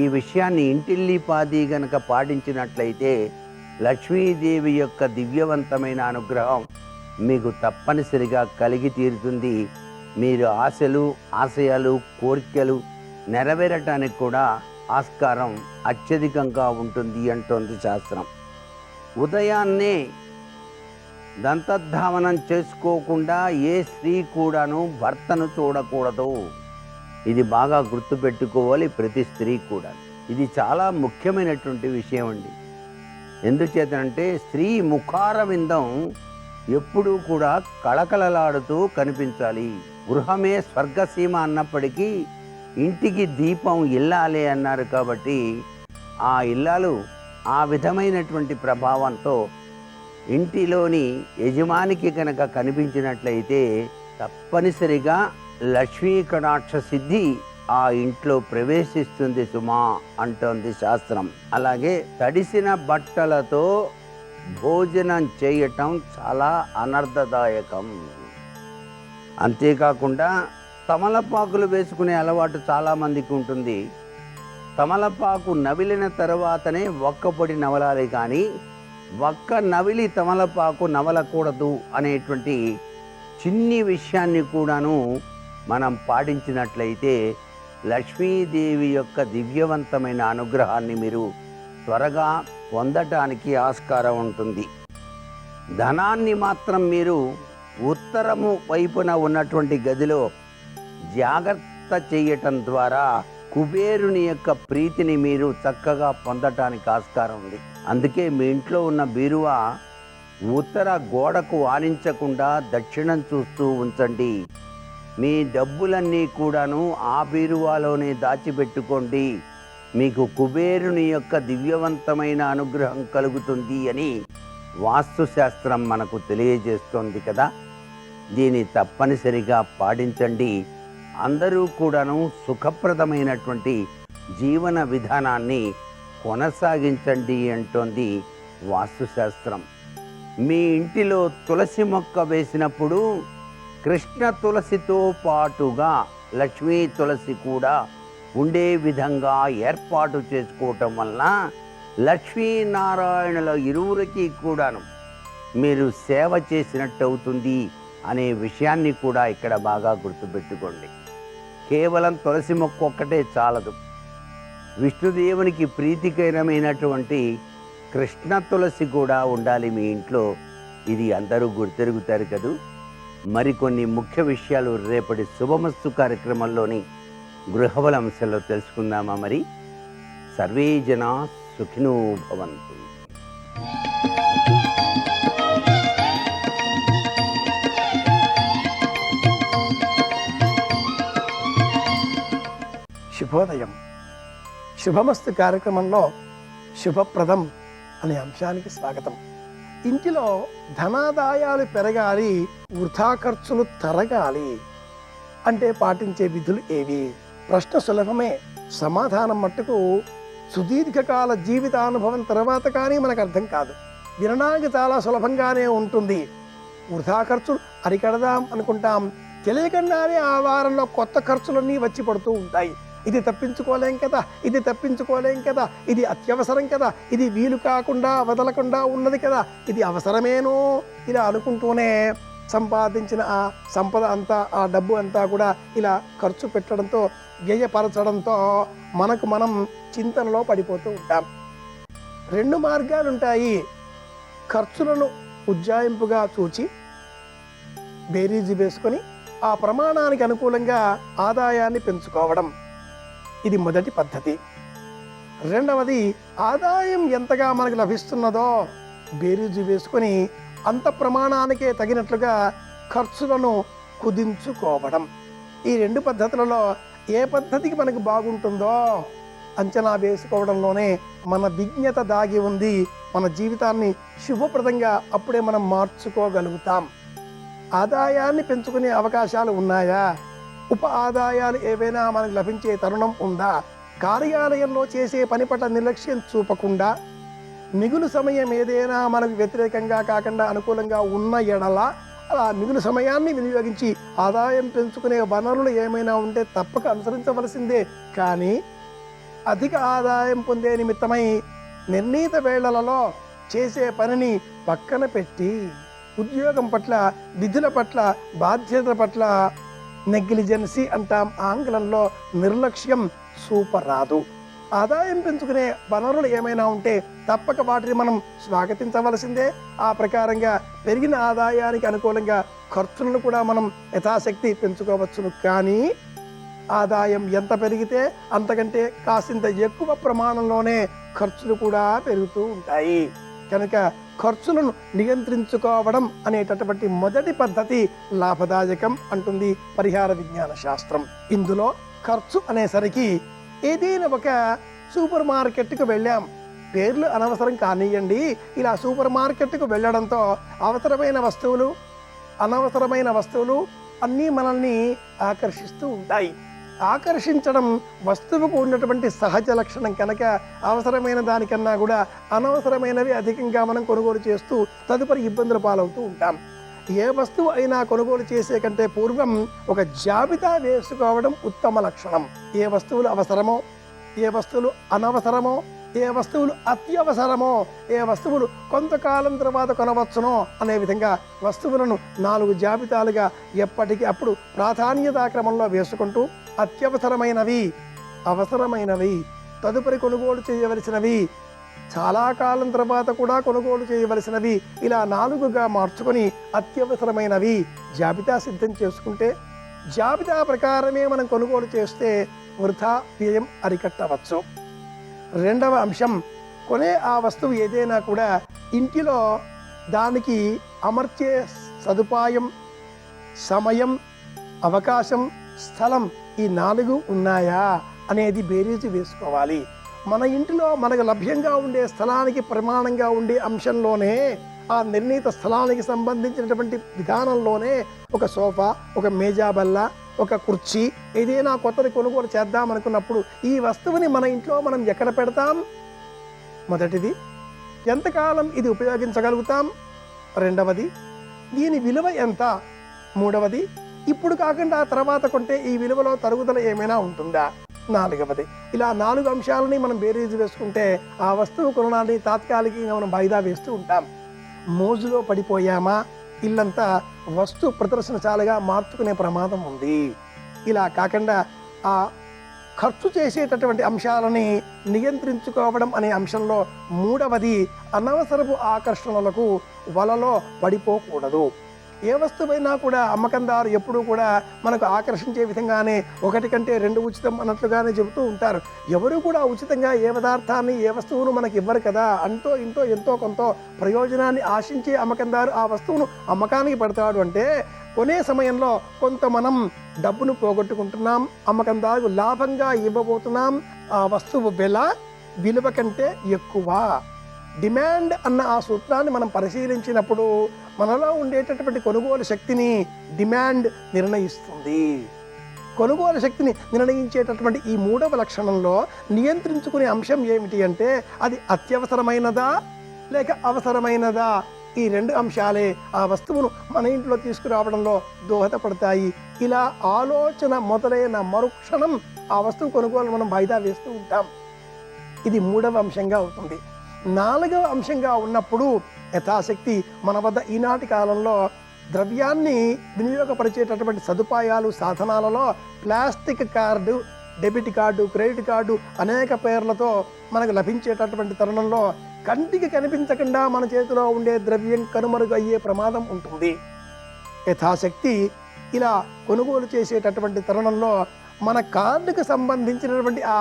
ఈ విషయాన్ని ఇంటిల్లిపాది గనక పాటించినట్లయితే లక్ష్మీదేవి యొక్క దివ్యవంతమైన అనుగ్రహం మీకు తప్పనిసరిగా కలిగి తీరుతుంది. మీరు ఆశలు, ఆశయాలు, కోరికలు నెరవేరటానికి కూడా ఆస్కారం అత్యధికంగా ఉంటుంది అంటోంది శాస్త్రం. ఉదయాన్నే దంతధావనం చేసుకోకుండా ఏ స్త్రీ కూడాను భర్తను చూడకూడదు. ఇది బాగా గుర్తుపెట్టుకోవాలి ప్రతి స్త్రీ కూడా. ఇది చాలా ముఖ్యమైనటువంటి విషయం అండి. ఎందుచేతనంటే స్త్రీ ముఖారవిందం ఎప్పుడూ కూడా కళకళలాడుతూ కనిపించాలి. గృహమే స్వర్గసీమ అన్నప్పటికీ ఇంటికి దీపం ఇల్లాలే అన్నారు కాబట్టి ఆ ఇల్లాలు ఆ విధమైనటువంటి ప్రభావంతో ఇంటిలోని యజమానికి కనుక కనిపించినట్లయితే తప్పనిసరిగా లక్ష్మీ కటాక్ష సిద్ధి ఆ ఇంట్లో ప్రవేశిస్తుంది సుమా అంటోంది శాస్త్రం. అలాగే తడిసిన బట్టలతో భోజనం చేయటం చాలా అనర్థదాయకం. అంతేకాకుండా తమలపాకులు వేసుకునే అలవాటు చాలామందికి ఉంటుంది. తమలపాకు నవిలిన తర్వాతనే ఒక్కపొడి నవలాలి, కానీ ఒక్క నవిలి తమలపాకు నవలకూడదు అనేటువంటి చిన్ని విషయాన్ని కూడాను మనం పాటించినట్లయితే లక్ష్మీదేవి యొక్క దివ్యవంతమైన అనుగ్రహాన్ని మీరు త్వరగా పొందటానికి ఆస్కారం ఉంటుంది. ధనాన్ని మాత్రం మీరు ఉత్తరము వైపున ఉన్నటువంటి గదిలో జాగ్రత్త చేయటం ద్వారా కుబేరుని యొక్క ప్రీతిని మీరు చక్కగా పొందటానికి ఆస్కారం ఉంది. అందుకే మీ ఇంట్లో ఉన్న బీరువా ఉత్తర గోడకు ఆనించకుండా దక్షిణం చూస్తూ ఉంచండి. మీ డబ్బులన్నీ కూడాను ఆ బీరువాలోనే దాచిపెట్టుకోండి. మీకు కుబేరుని యొక్క దివ్యవంతమైన అనుగ్రహం కలుగుతుంది అని వాస్తుశాస్త్రం మనకు తెలియజేస్తోంది కదా. దీన్ని తప్పనిసరిగా పాటించండి. అందరూ కూడాను సుఖప్రదమైనటువంటి జీవన విధానాన్ని కొనసాగించండి అంటోంది వాస్తుశాస్త్రం. మీ ఇంటిలో తులసి మొక్క వేసినప్పుడు కృష్ణ తులసితో పాటుగా లక్ష్మీ తులసి కూడా ఉండే విధంగా ఏర్పాటు చేసుకోవటం వలన లక్ష్మీనారాయణుల ఇరువురికి కూడాను మీరు సేవ చేసినట్టు అవుతుంది అనే విషయాన్ని కూడా ఇక్కడ బాగా గుర్తుపెట్టుకోండి. కేవలం తులసి మొక్క ఒక్కటే చాలదు. విష్ణుదేవునికి ప్రీతికరమైనటువంటి కృష్ణ తులసి కూడా ఉండాలి మీ ఇంట్లో. ఇది అందరూ గుర్తెరుగుతారు కదూ. మరికొన్ని ముఖ్య విషయాలు రేపటి శుభమస్తు కార్యక్రమంలోని గృహబల అంశంలో తెలుసుకుందామా? మరి సర్వే జనా సుఖినో భవంతు. శుభోదయం. శుభమస్తు కార్యక్రమంలో శుభప్రదం అనే అంశానికి స్వాగతం. ఇంటిలో ధనాదాయాలు పెరగాలి, వృథా ఖర్చులు తరగాలి అంటే పాటించే విధులు ఏవి? ప్రశ్న సులభమే, సమాధానం మట్టుకు సుదీర్ఘకాల జీవితానుభవం తర్వాత కానీ మనకు అర్థం కాదు. వినడానికి చాలా సులభంగానే ఉంటుంది. వృథా ఖర్చులు అరికడదాం అనుకుంటాం, తెలియకుండానే ఆ వారంలో కొత్త ఖర్చులన్నీ వచ్చి పడుతూ ఉంటాయి. ఇది తప్పించుకోలేం కదా, ఇది తప్పించుకోలేం కదా, ఇది అత్యవసరం కదా, ఇది వీలు కాకుండా వదలకుండా ఉన్నది కదా, ఇది అవసరమేనో ఇలా అనుకుంటూనే సంపాదించిన ఆ సంపద అంతా, ఆ డబ్బు అంతా కూడా ఇలా ఖర్చు పెట్టడంతో, వ్యయపరచడంతో మనకు మనం చింతనలో పడిపోతూ ఉంటాం. రెండు మార్గాలు ఉంటాయి. ఖర్చులను ఉజ్జాయింపుగా చూచి బేరీజు వేసుకొని ఆ ప్రమాణానికి అనుకూలంగా ఆదాయాన్ని పెంచుకోవడం, ఇది మొదటి పద్ధతి. రెండవది, ఆదాయం ఎంతగా మనకు లభిస్తున్నదో బేరీజు వేసుకొని అంత ప్రమాణానికే తగినట్లుగా ఖర్చులను కుదించుకోవడం. ఈ రెండు పద్ధతులలో ఏ పద్ధతికి మనకు బాగుంటుందో అంచనా వేసుకోవడంలోనే మన విజ్ఞత దాగి ఉంది. మన జీవితాన్ని శుభప్రదంగా అప్పుడే మనం మార్చుకోగలుగుతాం. ఆదాయాన్ని పెంచుకునే అవకాశాలు ఉన్నాయా? ఉప ఆదాయాలు ఏవైనా మనకు లభించే తరుణం ఉందా? కార్యాలయంలో చేసే పని పట్ల నిర్లక్ష్యం చూపకుండా మిగులు సమయం ఏదైనా మనకు వ్యతిరేకంగా కాకుండా అనుకూలంగా ఉన్న ఎడల అలా మిగులు సమయాన్ని వినియోగించి ఆదాయం పెంచుకునే వనరులు ఏమైనా ఉంటే తప్పక అనుసరించవలసిందే. కానీ అధిక ఆదాయం పొందే నిమిత్తమై నిర్ణీత వేళలలో చేసే పనిని పక్కన పెట్టి ఉద్యోగం పట్ల, విధుల పట్ల, బాధ్యతల పట్ల నెగ్లిజెన్సీ అంటాం ఆంగ్లంలో, నిర్లక్ష్యం చూపరాదు. ఆదాయం పెంచుకునే వనరులు ఏమైనా ఉంటే తప్పక వాటిని మనం స్వాగతించవలసిందే. ఆ ప్రకారంగా పెరిగిన ఆదాయానికి అనుకూలంగా ఖర్చులను కూడా మనం యథాశక్తి పెంచుకోవచ్చును. కానీ ఆదాయం ఎంత పెరిగితే అంతకంటే కాసింత ఎక్కువ ప్రమాణంలోనే ఖర్చులు కూడా పెరుగుతూ ఉంటాయి. కనుక ఖర్చులను నియంత్రించుకోవడం అనేటటువంటి మొదటి పద్ధతి లాభదాయకం అంటుంది పరిహార విజ్ఞాన శాస్త్రం. ఇందులో ఖర్చు అనేసరికి ఏదైనా ఒక సూపర్ మార్కెట్కు వెళ్ళాం, పేర్లు అనవసరం కానివ్వండి, ఇలా సూపర్ మార్కెట్కు వెళ్ళడంతో అవసరమైన వస్తువులు, అనవసరమైన వస్తువులు అన్నీ మనల్ని ఆకర్షిస్తూ ఉంటాయి. ఆకర్షించడం వస్తువుకు ఉన్నటువంటి సహజ లక్షణం కనుక అవసరమైన దానికన్నా కూడా అనవసరమైనవి అధికంగా మనం కొనుగోలు చేస్తూ తదుపరి ఇబ్బందుల పాలవుతూ ఉంటాం. ఏ వస్తువు అయినా కొనుగోలు చేసే కంటే పూర్వం ఒక జాబితా వేసుకోవడం ఉత్తమ లక్షణం. ఏ వస్తువులు అవసరమో, ఏ వస్తువులు అనవసరమో ఏ వస్తువులు అత్యవసరమో, ఏ వస్తువులు కొంతకాలం తర్వాత కొనవచ్చునో అనే విధంగా వస్తువులను 4 జాబితాలుగా ఎప్పటికీ అప్పుడు ప్రాధాన్యతా క్రమంలో వేసుకుంటూ అత్యవసరమైనవి, అవసరమైనవి, తదుపరి కొనుగోలు చేయవలసినవి, చాలా కాలం తర్వాత కూడా కొనుగోలు చేయవలసినవి, ఇలా 4గా మార్చుకొని అత్యవసరమైనవి జాబితా సిద్ధం చేసుకుంటే జాబితా ప్రకారమే మనం కొనుగోలు చేస్తే వృధా వ్యయం అరికట్టవచ్చు. రెండవ అంశం, కొనే ఆ వస్తువు ఏదైనా కూడా ఇంటిలో దానికి అమర్చే సదుపాయం, సమయం, అవకాశం, స్థలం ఈ 4 ఉన్నాయా అనేది బేరీజు వేసుకోవాలి. మన ఇంటిలో మనకు లభ్యంగా ఉండే స్థలానికి ప్రమాణంగా ఉండే అంశంలోనే, ఆ నిర్ణీత స్థలానికి సంబంధించినటువంటి విధానంలోనే ఒక సోఫా, ఒక మేజా బల్ల, ఒక కుర్చీ ఏదైనా కొత్తది కొనుగోలు చేద్దాం అనుకున్నప్పుడు ఈ వస్తువుని మన ఇంట్లో మనం ఎక్కడ పెడతాం? మొదటిది, ఎంతకాలం ఇది ఉపయోగించగలుగుతాం? రెండవది, దీని విలువ ఎంత? మూడవది, ఇప్పుడు కాకుండా తర్వాత కొంటే ఈ విలువలో తరుగుదల ఏమైనా ఉంటుందా? నాలుగవది. ఇలా 4 అంశాలని మనం బేరీజు వేసుకుంటే ఆ వస్తువు కొనడాన్ని తాత్కాలికంగా మనం వాయిదా వేస్తూ ఉంటాం. మోజులో పడిపోయామా ఇల్లంతా వస్తు ప్రదర్శనశాలగా మార్చుకునే ప్రమాదం ఉంది. ఇలా కాకుండా ఆ ఖర్చు చేసేటటువంటి అంశాలని నియంత్రించుకోవడం అనే అంశంలో మూడవది, అనవసరపు ఆకర్షణలకు వలలో పడిపోకూడదు. ఏ వస్తువైనా కూడా అమ్మకందారు ఎప్పుడూ కూడా మనకు ఆకర్షించే విధంగానే 1 కంటే 2 ఉచితం అన్నట్లుగానే చెబుతూ ఉంటారు. ఎవరు కూడా ఉచితంగా ఏ పదార్థాన్ని, ఏ వస్తువును మనకి ఇవ్వరు కదా. అంతో ఇంతో ఎంతో కొంత ప్రయోజనాన్ని ఆశించే అమ్మకందారు ఆ వస్తువును అమ్మకానికి పెడతాడు అంటే కొనే సమయంలో కొంత మనం డబ్బును పోగొట్టుకుంటున్నాం, అమ్మకందారు లాభంగా ఇవ్వబోతున్నాం. ఆ వస్తువు విలువ కంటే ఎక్కువ. డిమాండ్ అన్న ఆ సూత్రాన్ని మనం పరిశీలించినప్పుడు మనలో ఉండేటటువంటి కొనుగోలు శక్తిని డిమాండ్ నిర్ణయిస్తుంది. కొనుగోలు శక్తిని నిర్ణయించేటటువంటి ఈ 3వ లక్షణంలో నియంత్రించుకునే అంశం ఏమిటి అంటే అది అత్యవసరమైనదా లేక అవసరమైనదా? ఈ 2 అంశాలే ఆ వస్తువును మన ఇంట్లో తీసుకురావడంలో దోహదపడతాయి. ఇలా ఆలోచన మొదలైన మరుక్షణం ఆ వస్తువు కొనుగోలు మనం వాయిదా వేస్తూ ఉంటాం. ఇది 3వ అంశంగా అవుతుంది. 4వ అంశంగా ఉన్నప్పుడు యథాశక్తి మన వద్ద ఈనాటి కాలంలో ద్రవ్యాన్ని వినియోగపరిచేటటువంటి సదుపాయాలు, సాధనాలలో plastic card, debit card, credit card అనేక పేర్లతో మనకు లభించేటటువంటి తరుణంలో కంటికి కనిపించకుండా మన చేతిలో ఉండే ద్రవ్యం కనుమరుగయ్యే ప్రమాదం ఉంటుంది. యథాశక్తి ఇలా కొనుగోలు చేసేటటువంటి తరుణంలో మన కార్డుకు సంబంధించినటువంటి ఆ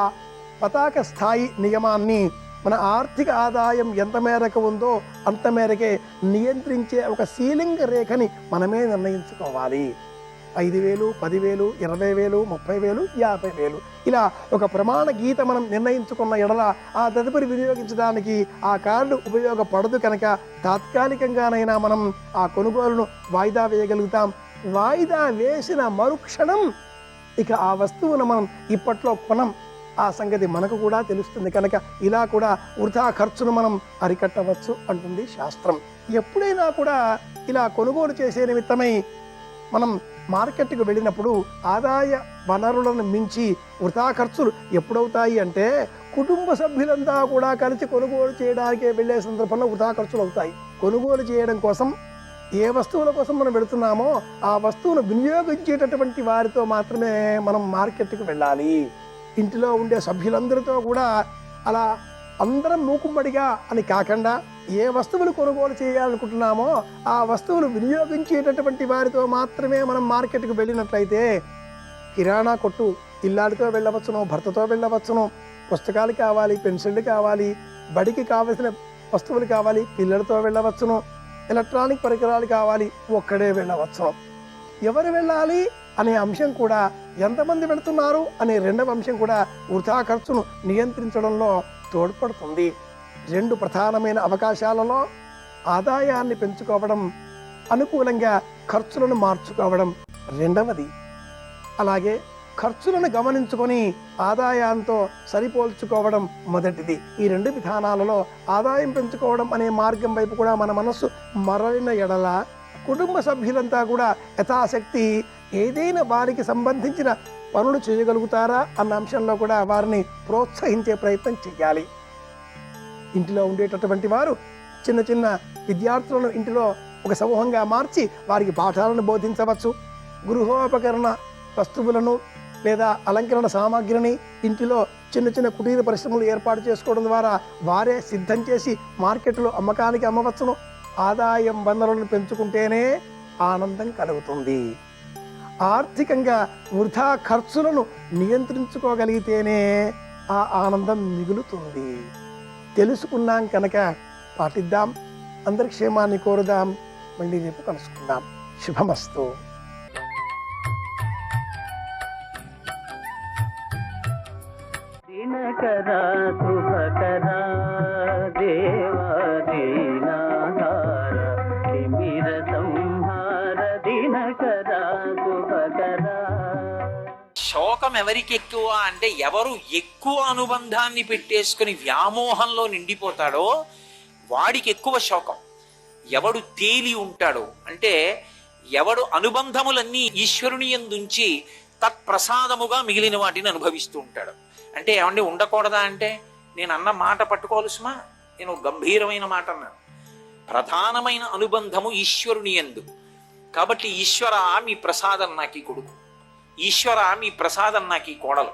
పతాక స్థాయి నియమాన్ని, మన ఆర్థిక ఆదాయం ఎంత మేరకు ఉందో అంత మేరకే నియంత్రించే ఒక సీలింగ్ రేఖని మనమే నిర్ణయించుకోవాలి. 5,000, 10,000, 20,000, 30,000, 50,000 ఇలా ఒక ప్రమాణ గీత మనం నిర్ణయించుకున్న ఎడల ఆ తదుపరి వినియోగించడానికి ఆ కార్డు ఉపయోగపడదు కనుక తాత్కాలికంగానైనా మనం ఆ కొనుగోలును వాయిదా వేయగలుగుతాం. వాయిదా వేసిన మరుక్షణం ఇక ఆ వస్తువును మనం ఇప్పట్లో కొనం. ఆ సంగతి మనకు కూడా తెలుస్తుంది కనుక ఇలా కూడా వృధా ఖర్చును మనం అరికట్టవచ్చు అంటుంది శాస్త్రం. ఎప్పుడైనా కూడా ఇలా కొనుగోలు చేసే నిమిత్తమై మనం మార్కెట్కు వెళ్ళినప్పుడు ఆదాయ వనరులను మించి వృధా ఖర్చులు ఎప్పుడవుతాయి అంటే కుటుంబ సభ్యులంతా కూడా కలిసి కొనుగోలు చేయడానికే వెళ్ళే సందర్భంలో వృధా ఖర్చులు అవుతాయి. కొనుగోలు చేయడం కోసం ఏ వస్తువుల కోసం మనం వెళుతున్నామో ఆ వస్తువును వినియోగించేటటువంటి వారితో మాత్రమే మనం మార్కెట్కు వెళ్ళాలి. ఇంటిలో ఉండే సభ్యులందరితో కూడా అలా అందరం మూకుమ్మడిగా అని కాకుండా ఏ వస్తువులు కొనుగోలు చేయాలనుకుంటున్నామో ఆ వస్తువులు వినియోగించేటటువంటి వారితో మాత్రమే మనం మార్కెట్కు వెళ్ళినట్లయితే కిరాణా కొట్టు ఇల్లాడితో వెళ్ళవచ్చును, భర్తతో వెళ్ళవచ్చును, పుస్తకాలు కావాలి, పెన్సిళ్ళు కావాలి, బడికి కావలసిన వస్తువులు కావాలి, పిల్లలతో వెళ్ళవచ్చును, ఎలక్ట్రానిక్ పరికరాలు కావాలి, ఒక్కడే వెళ్ళవచ్చును. ఎవరు వెళ్ళాలి అనే అంశం కూడా, ఎంతమంది వెళుతున్నారు అనే 2వ అంశం కూడా వృధా ఖర్చును నియంత్రించడంలో తోడ్పడుతుంది. 2 ప్రధానమైన అవకాశాలలో ఆదాయాన్ని పెంచుకోవడం, అనుకూలంగా ఖర్చులను మార్చుకోవడం రెండవది. అలాగే ఖర్చులను గమనించుకొని ఆదాయంతో సరిపోల్చుకోవడం మొదటిది. ఈ 2 విధానాలలో ఆదాయం పెంచుకోవడం అనే మార్గం వైపు కూడా మన మనస్సు మరలిన ఎడల కుటుంబ సభ్యులంతా కూడా యథాశక్తి ఏదైనా వారికి సంబంధించిన పనులు చేయగలుగుతారా అన్న అంశంలో కూడా వారిని ప్రోత్సహించే ప్రయత్నం చేయాలి. ఇంటిలో ఉండేటటువంటి వారు చిన్న చిన్న విద్యార్థులను ఇంటిలో ఒక సమూహంగా మార్చి వారికి పాఠాలను బోధించవచ్చు. గృహోపకరణ వస్తువులను లేదా అలంకరణ సామాగ్రిని ఇంటిలో చిన్న చిన్న కుటీర పరిశ్రమలు ఏర్పాటు చేసుకోవడం ద్వారా వారే సిద్ధం చేసి మార్కెట్లో అమ్మకానికి అమ్మవచ్చును. ఆదాయం వనరులను పెంచుకుంటేనే ఆనందం కలుగుతుంది. ఆర్థికంగా వృధా ఖర్చులను నియంత్రించుకోగలిగితేనే ఆ ఆనందం మిగులుతుంది. తెలుసుకున్నాం కనుక పాటిద్దాం. అందరి క్షేమాన్ని కోరుదాం. మళ్ళీ రేపు కలుసుకుందాం. శుభమస్తు. దినకరా శుభకరా దేవా దీనాధార తిమిర సంహార దినకరా శుభకరా. శోకం ఎవరికి ఎక్కువ అంటే ఎవరు ఎక్కువ అనుబంధాన్ని పెట్టేసుకుని వ్యామోహంలో నిండిపోతాడో వాడికి ఎక్కువ శోకం. ఎవడు తేలి ఉంటాడో అంటే ఎవడు అనుబంధములన్నీ ఈశ్వరుని యందుంచి తత్ప్రసాదముగా మిగిలిన వాటిని అనుభవిస్తూ ఉంటాడు. అంటే ఏమండి ఉండకూడదా అంటే నేను అన్న మాట పట్టుకోవాల్సిమా, నేను గంభీరమైన మాట అన్నాను. ప్రధానమైన అనుబంధము ఈశ్వరుని యందు. కాబట్టి ఈశ్వర మీ ప్రసాదం నాకీ కొడుకు, ఈశ్వర మీ ప్రసాదం నాకీ కోడలు,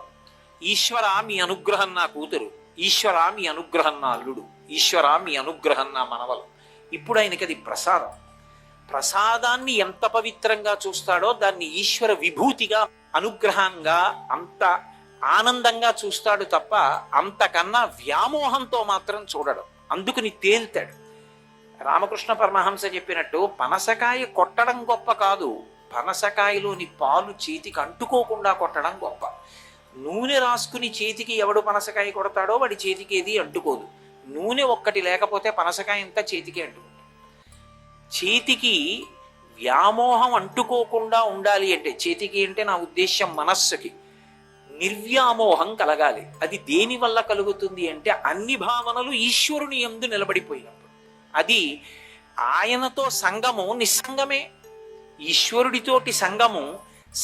ఈశ్వర మీ అనుగ్రహం నా కూతురు, ఈశ్వర మీ అనుగ్రహం నా అల్లుడు, ఈశ్వర మీ అనుగ్రహం నా మనవలు. ఇప్పుడు ఆయనకి అది ప్రసాదం. ప్రసాదాన్ని ఎంత పవిత్రంగా చూస్తాడో దాన్ని ఈశ్వర విభూతిగా అనుగ్రహంగా అంత ఆనందంగా చూస్తాడు తప్ప అంతకన్నా వ్యామోహంతో మాత్రం చూడడం. అందుకుని తేల్తాడు. రామకృష్ణ పరమహంస చెప్పినట్టు పనసకాయ కొట్టడం గొప్ప కాదు, పనసకాయలోని పాలు చేతికి అంటుకోకుండా కొట్టడం గొప్ప. నూనె రాసుకుని చేతికి ఎవడు పనసకాయ కొడతాడో వాడి చేతికి ఏది అంటుకోదు. నూనె ఒక్కటి లేకపోతే పనసకాయ అంతా చేతికి అంటుకుంటుంది. చేతికి వ్యామోహం అంటుకోకుండా ఉండాలి అంటే, చేతికి అంటే నా ఉద్దేశ్యం మనస్సుకి నిర్వ్యామోహం కలగాలి. అది దేని వల్ల కలుగుతుంది అంటే అన్ని భావనలు ఈశ్వరుని యందు నిలబడిపోయినప్పుడు. అది ఆయనతో సంగము నిస్సంగమే. ఈశ్వరుడితోటి సంగము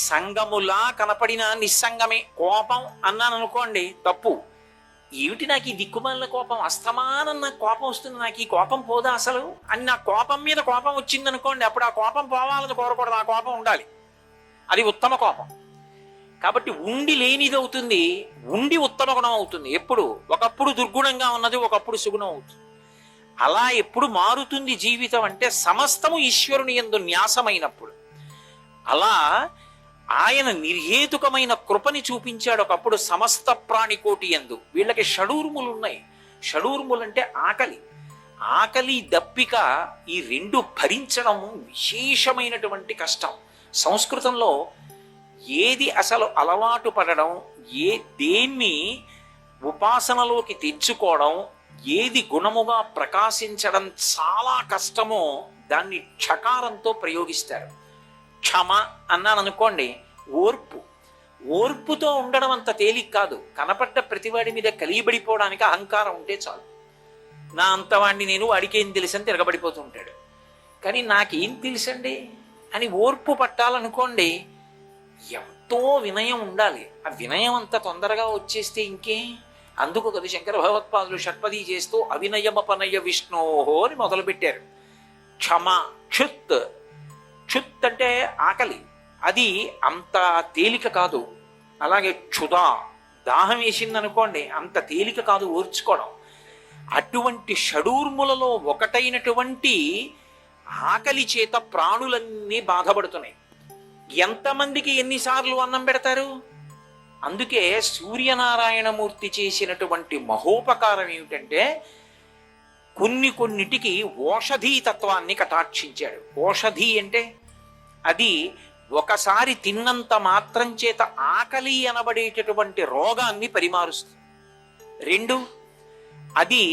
సంగములా కనపడిన నిస్సంగమే. కోపం అన్నాను అనుకోండి తప్పు. ఏమిటి నాకు ఈ దిక్కుమాలిన కోపం, అస్తమానం నాకు కోపం వస్తుంది, నాకు ఈ కోపం పోదా అసలు అని నా కోపం మీద కోపం వచ్చిందనుకోండి, అప్పుడు ఆ కోపం పోవాలని కోరకూడదు, ఆ కోపం ఉండాలి. అది ఉత్తమ కోపం. కాబట్టి ఉండి లేనిది అవుతుంది, ఉండి ఉత్తమ గుణం అవుతుంది. ఎప్పుడు ఒకప్పుడు దుర్గుణంగా ఉన్నది ఒకప్పుడు సుగుణం అవుతుంది. అలా ఎప్పుడు మారుతుంది జీవితం అంటే సమస్తము ఈశ్వరుని యందు న్యాసమైనప్పుడు. అలా ఆయన నిర్హేతుకమైన కృపని చూపించాడు ఒకప్పుడు సమస్త ప్రాణికోటి యందు. వీళ్ళకి షడూర్ములు ఉన్నాయి. షడూర్ములంటే ఆకలి, ఆకలి దప్పిక, ఈ రెండు భరించడం విశేషమైనటువంటి కష్టం. సంస్కృతంలో ఏది అసలు అలవాటు పడడం, దేన్ని ఉపాసనలోకి తెచ్చుకోవడం, ఏది గుణముగా ప్రకాశించడం చాలా కష్టమో దాన్ని క్షకారంతో ప్రయోగిస్తారు. క్షమ అన్నాను అనుకోండి, ఓర్పు. ఓర్పుతో ఉండడం అంత తేలిక కాదు. కనపడ్డ ప్రతివాడి మీద కలియబడిపోవడానికి అహంకారం ఉంటే చాలు. నా అంతవాడిని నేను, వాడికేం తెలుసని తిరగబడిపోతూ ఉంటాడు. కానీ నాకేం తెలుసండి అని ఓర్పు పట్టాలనుకోండి, ఎంతో వినయం ఉండాలి. ఆ వినయం అంత తొందరగా వచ్చేస్తే ఇంకే. అందుకు కదా శంకర భగవత్పాదులు షట్పదీ చేస్తూ అవినయమపనయ విష్ణోహో అని మొదలుపెట్టారు. క్షమ, క్షుత్. క్షుత్ అంటే ఆకలి, అది అంత తేలిక కాదు. అలాగే క్షుదా, దాహం వేసిందనుకోండి, అంత తేలిక కాదు ఓర్చుకోవడం. అటువంటి షడూర్ములలో ఒకటైనటువంటి ఆకలి చేత ప్రాణులన్నీ బాధపడుతున్నాయి. ఎంతమందికి ఎన్నిసార్లు అన్నం పెడతారు? అందుకే సూర్యనారాయణమూర్తి చేసినటువంటి మహోపకారం ఏమిటంటే కొన్నిటికి ఓషధీ తత్వాన్ని కటాక్షించాడు. ఓషధి అంటే అది ఒకసారి తిన్నంత మాత్రం చేత ఆకలి అనబడేటటువంటి రోగాన్ని పరిమారుస్తుంది. రెండు, అది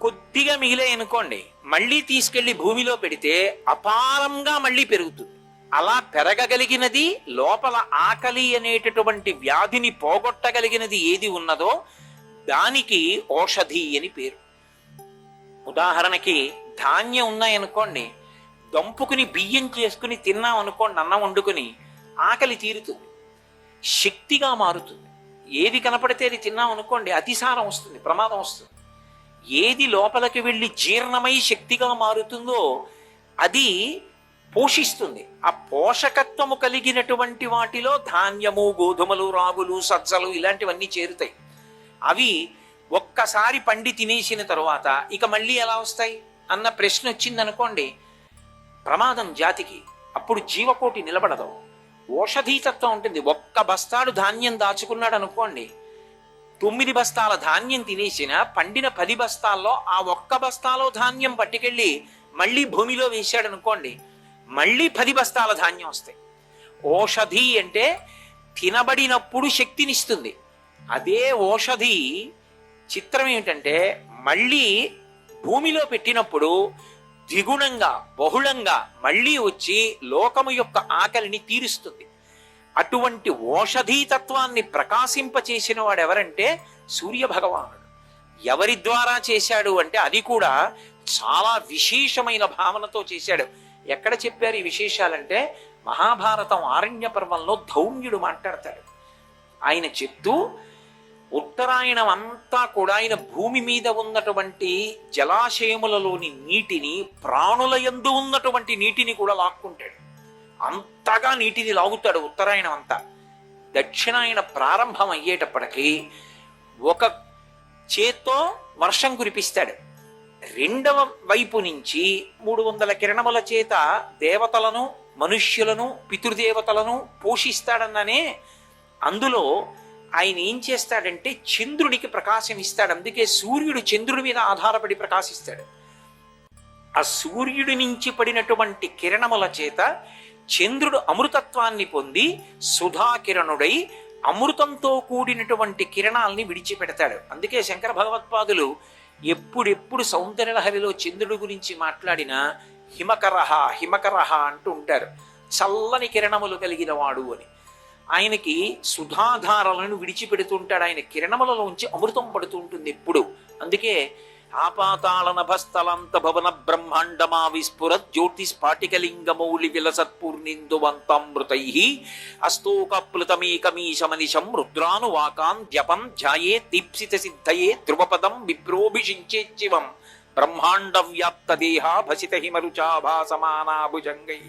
కొద్దిగా మిగిలే అనుకోండి, మళ్ళీ తీసుకెళ్లి భూమిలో పెడితే అపారంగా మళ్ళీ పెరుగుతుంది. అలా పెరగగలిగినది, లోపల ఆకలి అనేటటువంటి వ్యాధిని పోగొట్టగలిగినది ఏది ఉన్నదో దానికి ఓషధి అని పేరు. ఉదాహరణకి ధాన్యం ఉన్నాయనుకోండి, దంపుకుని బియ్యం చేసుకుని తిన్నాం అనుకోండి, అన్నం వండుకుని, ఆకలి తీరుతుంది, శక్తిగా మారుతుంది. ఏది కనపడితే అది తిన్నాం అనుకోండి, అతిసారం వస్తుంది, ప్రమాదం వస్తుంది. ఏది లోపలికి వెళ్ళి జీర్ణమై శక్తిగా మారుతుందో అది పోషిస్తుంది. ఆ పోషకత్వము కలిగినటువంటి వాటిలో ధాన్యము, గోధుమలు, రాగులు, సజ్జలు ఇలాంటివన్నీ చేరుతాయి. అవి ఒక్కసారి పండి తినేసిన తరువాత ఇక మళ్ళీ ఎలా వస్తాయి అన్న ప్రశ్న వచ్చిందనుకోండి, ప్రమాదం జాతికి. అప్పుడు జీవకోటి నిలబడదు. ఓషధీతత్వం ఉంటుంది. ఒక్క బస్తాడు ధాన్యం దాచుకున్నాడు అనుకోండి, 9 బస్తాల ధాన్యం తినేసిన పండిన 10 బస్తాల్లో ఆ ఒక్క బస్తాలో ధాన్యం పట్టుకెళ్ళి మళ్ళీ భూమిలో వేశాడు అనుకోండి, మళ్ళీ 10 బస్తాల ధాన్యం వస్తాయి. ఓషధి అంటే తినబడినప్పుడు శక్తినిస్తుంది. అదే ఓషధి చిత్రం ఏమిటంటే మళ్ళీ భూమిలో పెట్టినప్పుడు ద్విగుణంగా బహుళంగా మళ్ళీ వచ్చి లోకము యొక్క ఆకలిని తీరుస్తుంది. అటువంటి ఓషధీతత్వాన్ని ప్రకాశింపచేసిన వాడు ఎవరంటే సూర్య భగవానుడు. ఎవరి ద్వారా చేశాడు అంటే అది కూడా చాలా విశేషమైన భావనతో చేశాడు. ఎక్కడ చెప్పారు ఈ విశేషాలంటే మహాభారతం ఆరణ్య పర్వంలో ధౌమ్యుడు మాట్లాడతాడు. ఆయన చెప్తూ ఉత్తరాయణం అంతా కూడా ఆయన భూమి మీద ఉన్నటువంటి జలాశయములలోని నీటిని, ప్రాణుల యందు ఉన్నటువంటి నీటిని కూడా లాక్కుంటాడు. అంతగా నీటిని లాగుతాడు ఉత్తరాయణం అంతా. దక్షిణాయన ప్రారంభం అయ్యేటప్పటికీ ఒక చేత్తో వర్షం కురిపిస్తాడు. రెండవ వైపు నుంచి 300 కిరణముల చేత దేవతలను, మనుష్యులను, పితృదేవతలను పోషిస్తాడన్ననే అందులో ఆయన ఏం చేస్తాడంటే చంద్రునికి ప్రకాశం ఇస్తాడు. అందుకే సూర్యుడు చంద్రుడి మీద ఆధారపడి ప్రకాశిస్తాడు. ఆ సూర్యుడి నుంచి పడినటువంటి కిరణముల చేత చంద్రుడు అమృతత్వాన్ని పొంది సుధాకిరణుడై అమృతంతో కూడినటువంటి కిరణాల్ని విడిచిపెడతాడు. అందుకే శంకర భగవత్పాదులు ఎప్పుడెప్పుడు సౌందర్యలహరిలో చంద్రుడి గురించి మాట్లాడినా హిమకరహ హిమకరహ అంటూ ఉంటారు. చల్లని కిరణములు కలిగిన వాడు అని. ఆయనకి సుధాధారలను విడిచిపెడుతుంటాడు. ఆయన కిరణములలోంచి అమృతం పడుతూ ఉంటుంది ఎప్పుడు. అందుకే ఆపాతాళ నభస్థలంత భవన బ్రహ్మాండమా విస్ఫుర జ్యోతిస్ఫాటికలింగమౌళి విలసత్పూర్ణిందువంతామృతై అస్తోకప్లుతమేకమీశమనిశం రుద్రానువాకాన్ జపం ధ్యాయే దీప్సిత సిద్ధయే ధ్రువపదం విప్రోభిషించేచ్చివం బ్రహ్మాండ వ్యాప్త దేహ భసిత హిమరుచాభాసమానాభుజంగై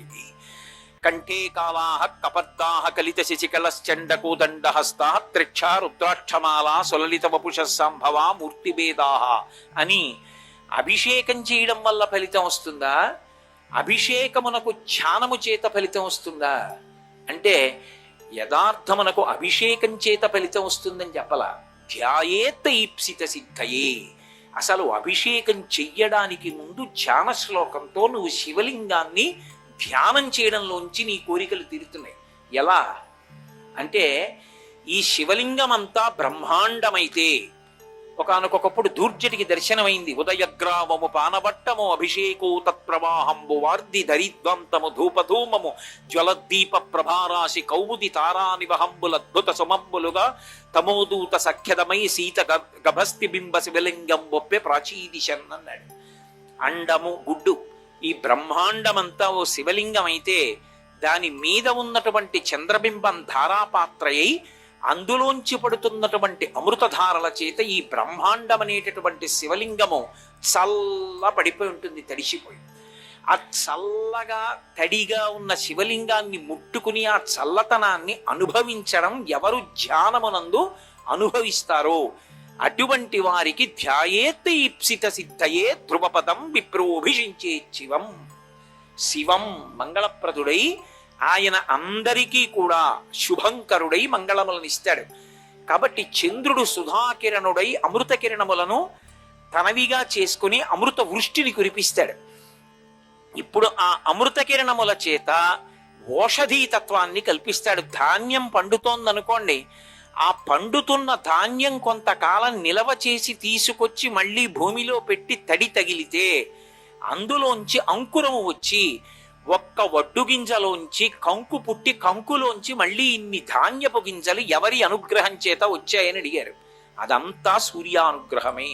కంఠే కాళాః కపర్దాః కలిత శశికళశ్చండకోదండహస్తాః త్రిక్షా రుద్రాక్షమాలా సులలిత వపుష సంభవా మూర్తిభేదాః అని అభిషేకం చేయడం వల్ల ఫలితం వస్తుందా? అభిషేకమునకు ధ్యానము చేత ఫలితం వస్తుందా అంటే యథార్థమునకు అభిషేకం చేత ఫలితం వస్తుందని చెప్పలా. ధ్యాయేత్ ఈప్సిత సిద్ధయే. అసలు అభిషేకం చెయ్యడానికి ముందు ధ్యాన శ్లోకంతో నువ్వు శివలింగాన్ని ధ్యానం చేయడంలోంచి నీ కోరికలు తీరుతున్నాయి. ఎలా అంటే ఈ శివలింగం అంతా బ్రహ్మాండమైతే ఒకానొకప్పుడు దూర్జటికి దర్శనమైంది. ఉదయగ్రామము పానబట్టము అభిషేకో తత్ప్రవాహంబు వార్ది ధరిద్వంతము ధూపధూమము జ్వలద్దీప ప్రభారాశి కౌముది తారానివహంబులద్భుత సుమంబులుగా తమోదూత సఖ్యదమై సీత గభస్తి బింబ శివలింగం ఒప్పే ప్రాచీదిశన్ అన్నాడు. అండము గుడ్డు ఈ బ్రహ్మాండమంతా ఓ శివలింగం అయితే దాని మీద ఉన్నటువంటి చంద్రబింబం ధారాపాత్రయై అందులోంచి పడుతున్నటువంటి అమృతధారల చేత ఈ బ్రహ్మాండం అనేటటువంటి శివలింగము చల్ల పడిపోయి ఉంటుంది, తడిసిపోయి. ఆ చల్లగా తడిగా ఉన్న శివలింగాన్ని ముట్టుకుని ఆ చల్లతనాన్ని అనుభవించడం ఎవరు ధ్యానమునందు అనుభవిస్తారో అటువంటి వారికి ధ్యాయేత్ ఈప్సిత సిద్ధయే ధ్రువపదం విప్రోభిషించే శివం. శివం మంగళప్రదుడై ఆయన అందరికీ కూడా శుభంకరుడై మంగళములనిస్తాడు. కాబట్టి చంద్రుడు సుధాకిరణుడై అమృత కిరణములను తనవిగా చేసుకుని అమృత వృష్టిని కురిపిస్తాడు. ఇప్పుడు ఆ అమృత కిరణముల చేత ఓషధీతత్వాన్ని కల్పిస్తాడు. ధాన్యం పండుతోందనుకోండి, ఆ పండుతున్న ధాన్యం కొంతకాలం నిలవ చేసి తీసుకొచ్చి మళ్ళీ భూమిలో పెట్టి తడి తగిలితే అందులోంచి అంకురము వచ్చి ఒక్క వడ్డు గింజలోంచి కంకు పుట్టి కంకులోంచి మళ్ళీ ఇన్ని ధాన్యపు గింజలు ఎవరి అనుగ్రహం చేత వచ్చాయని అడిగారు. అదంతా సూర్యానుగ్రహమే.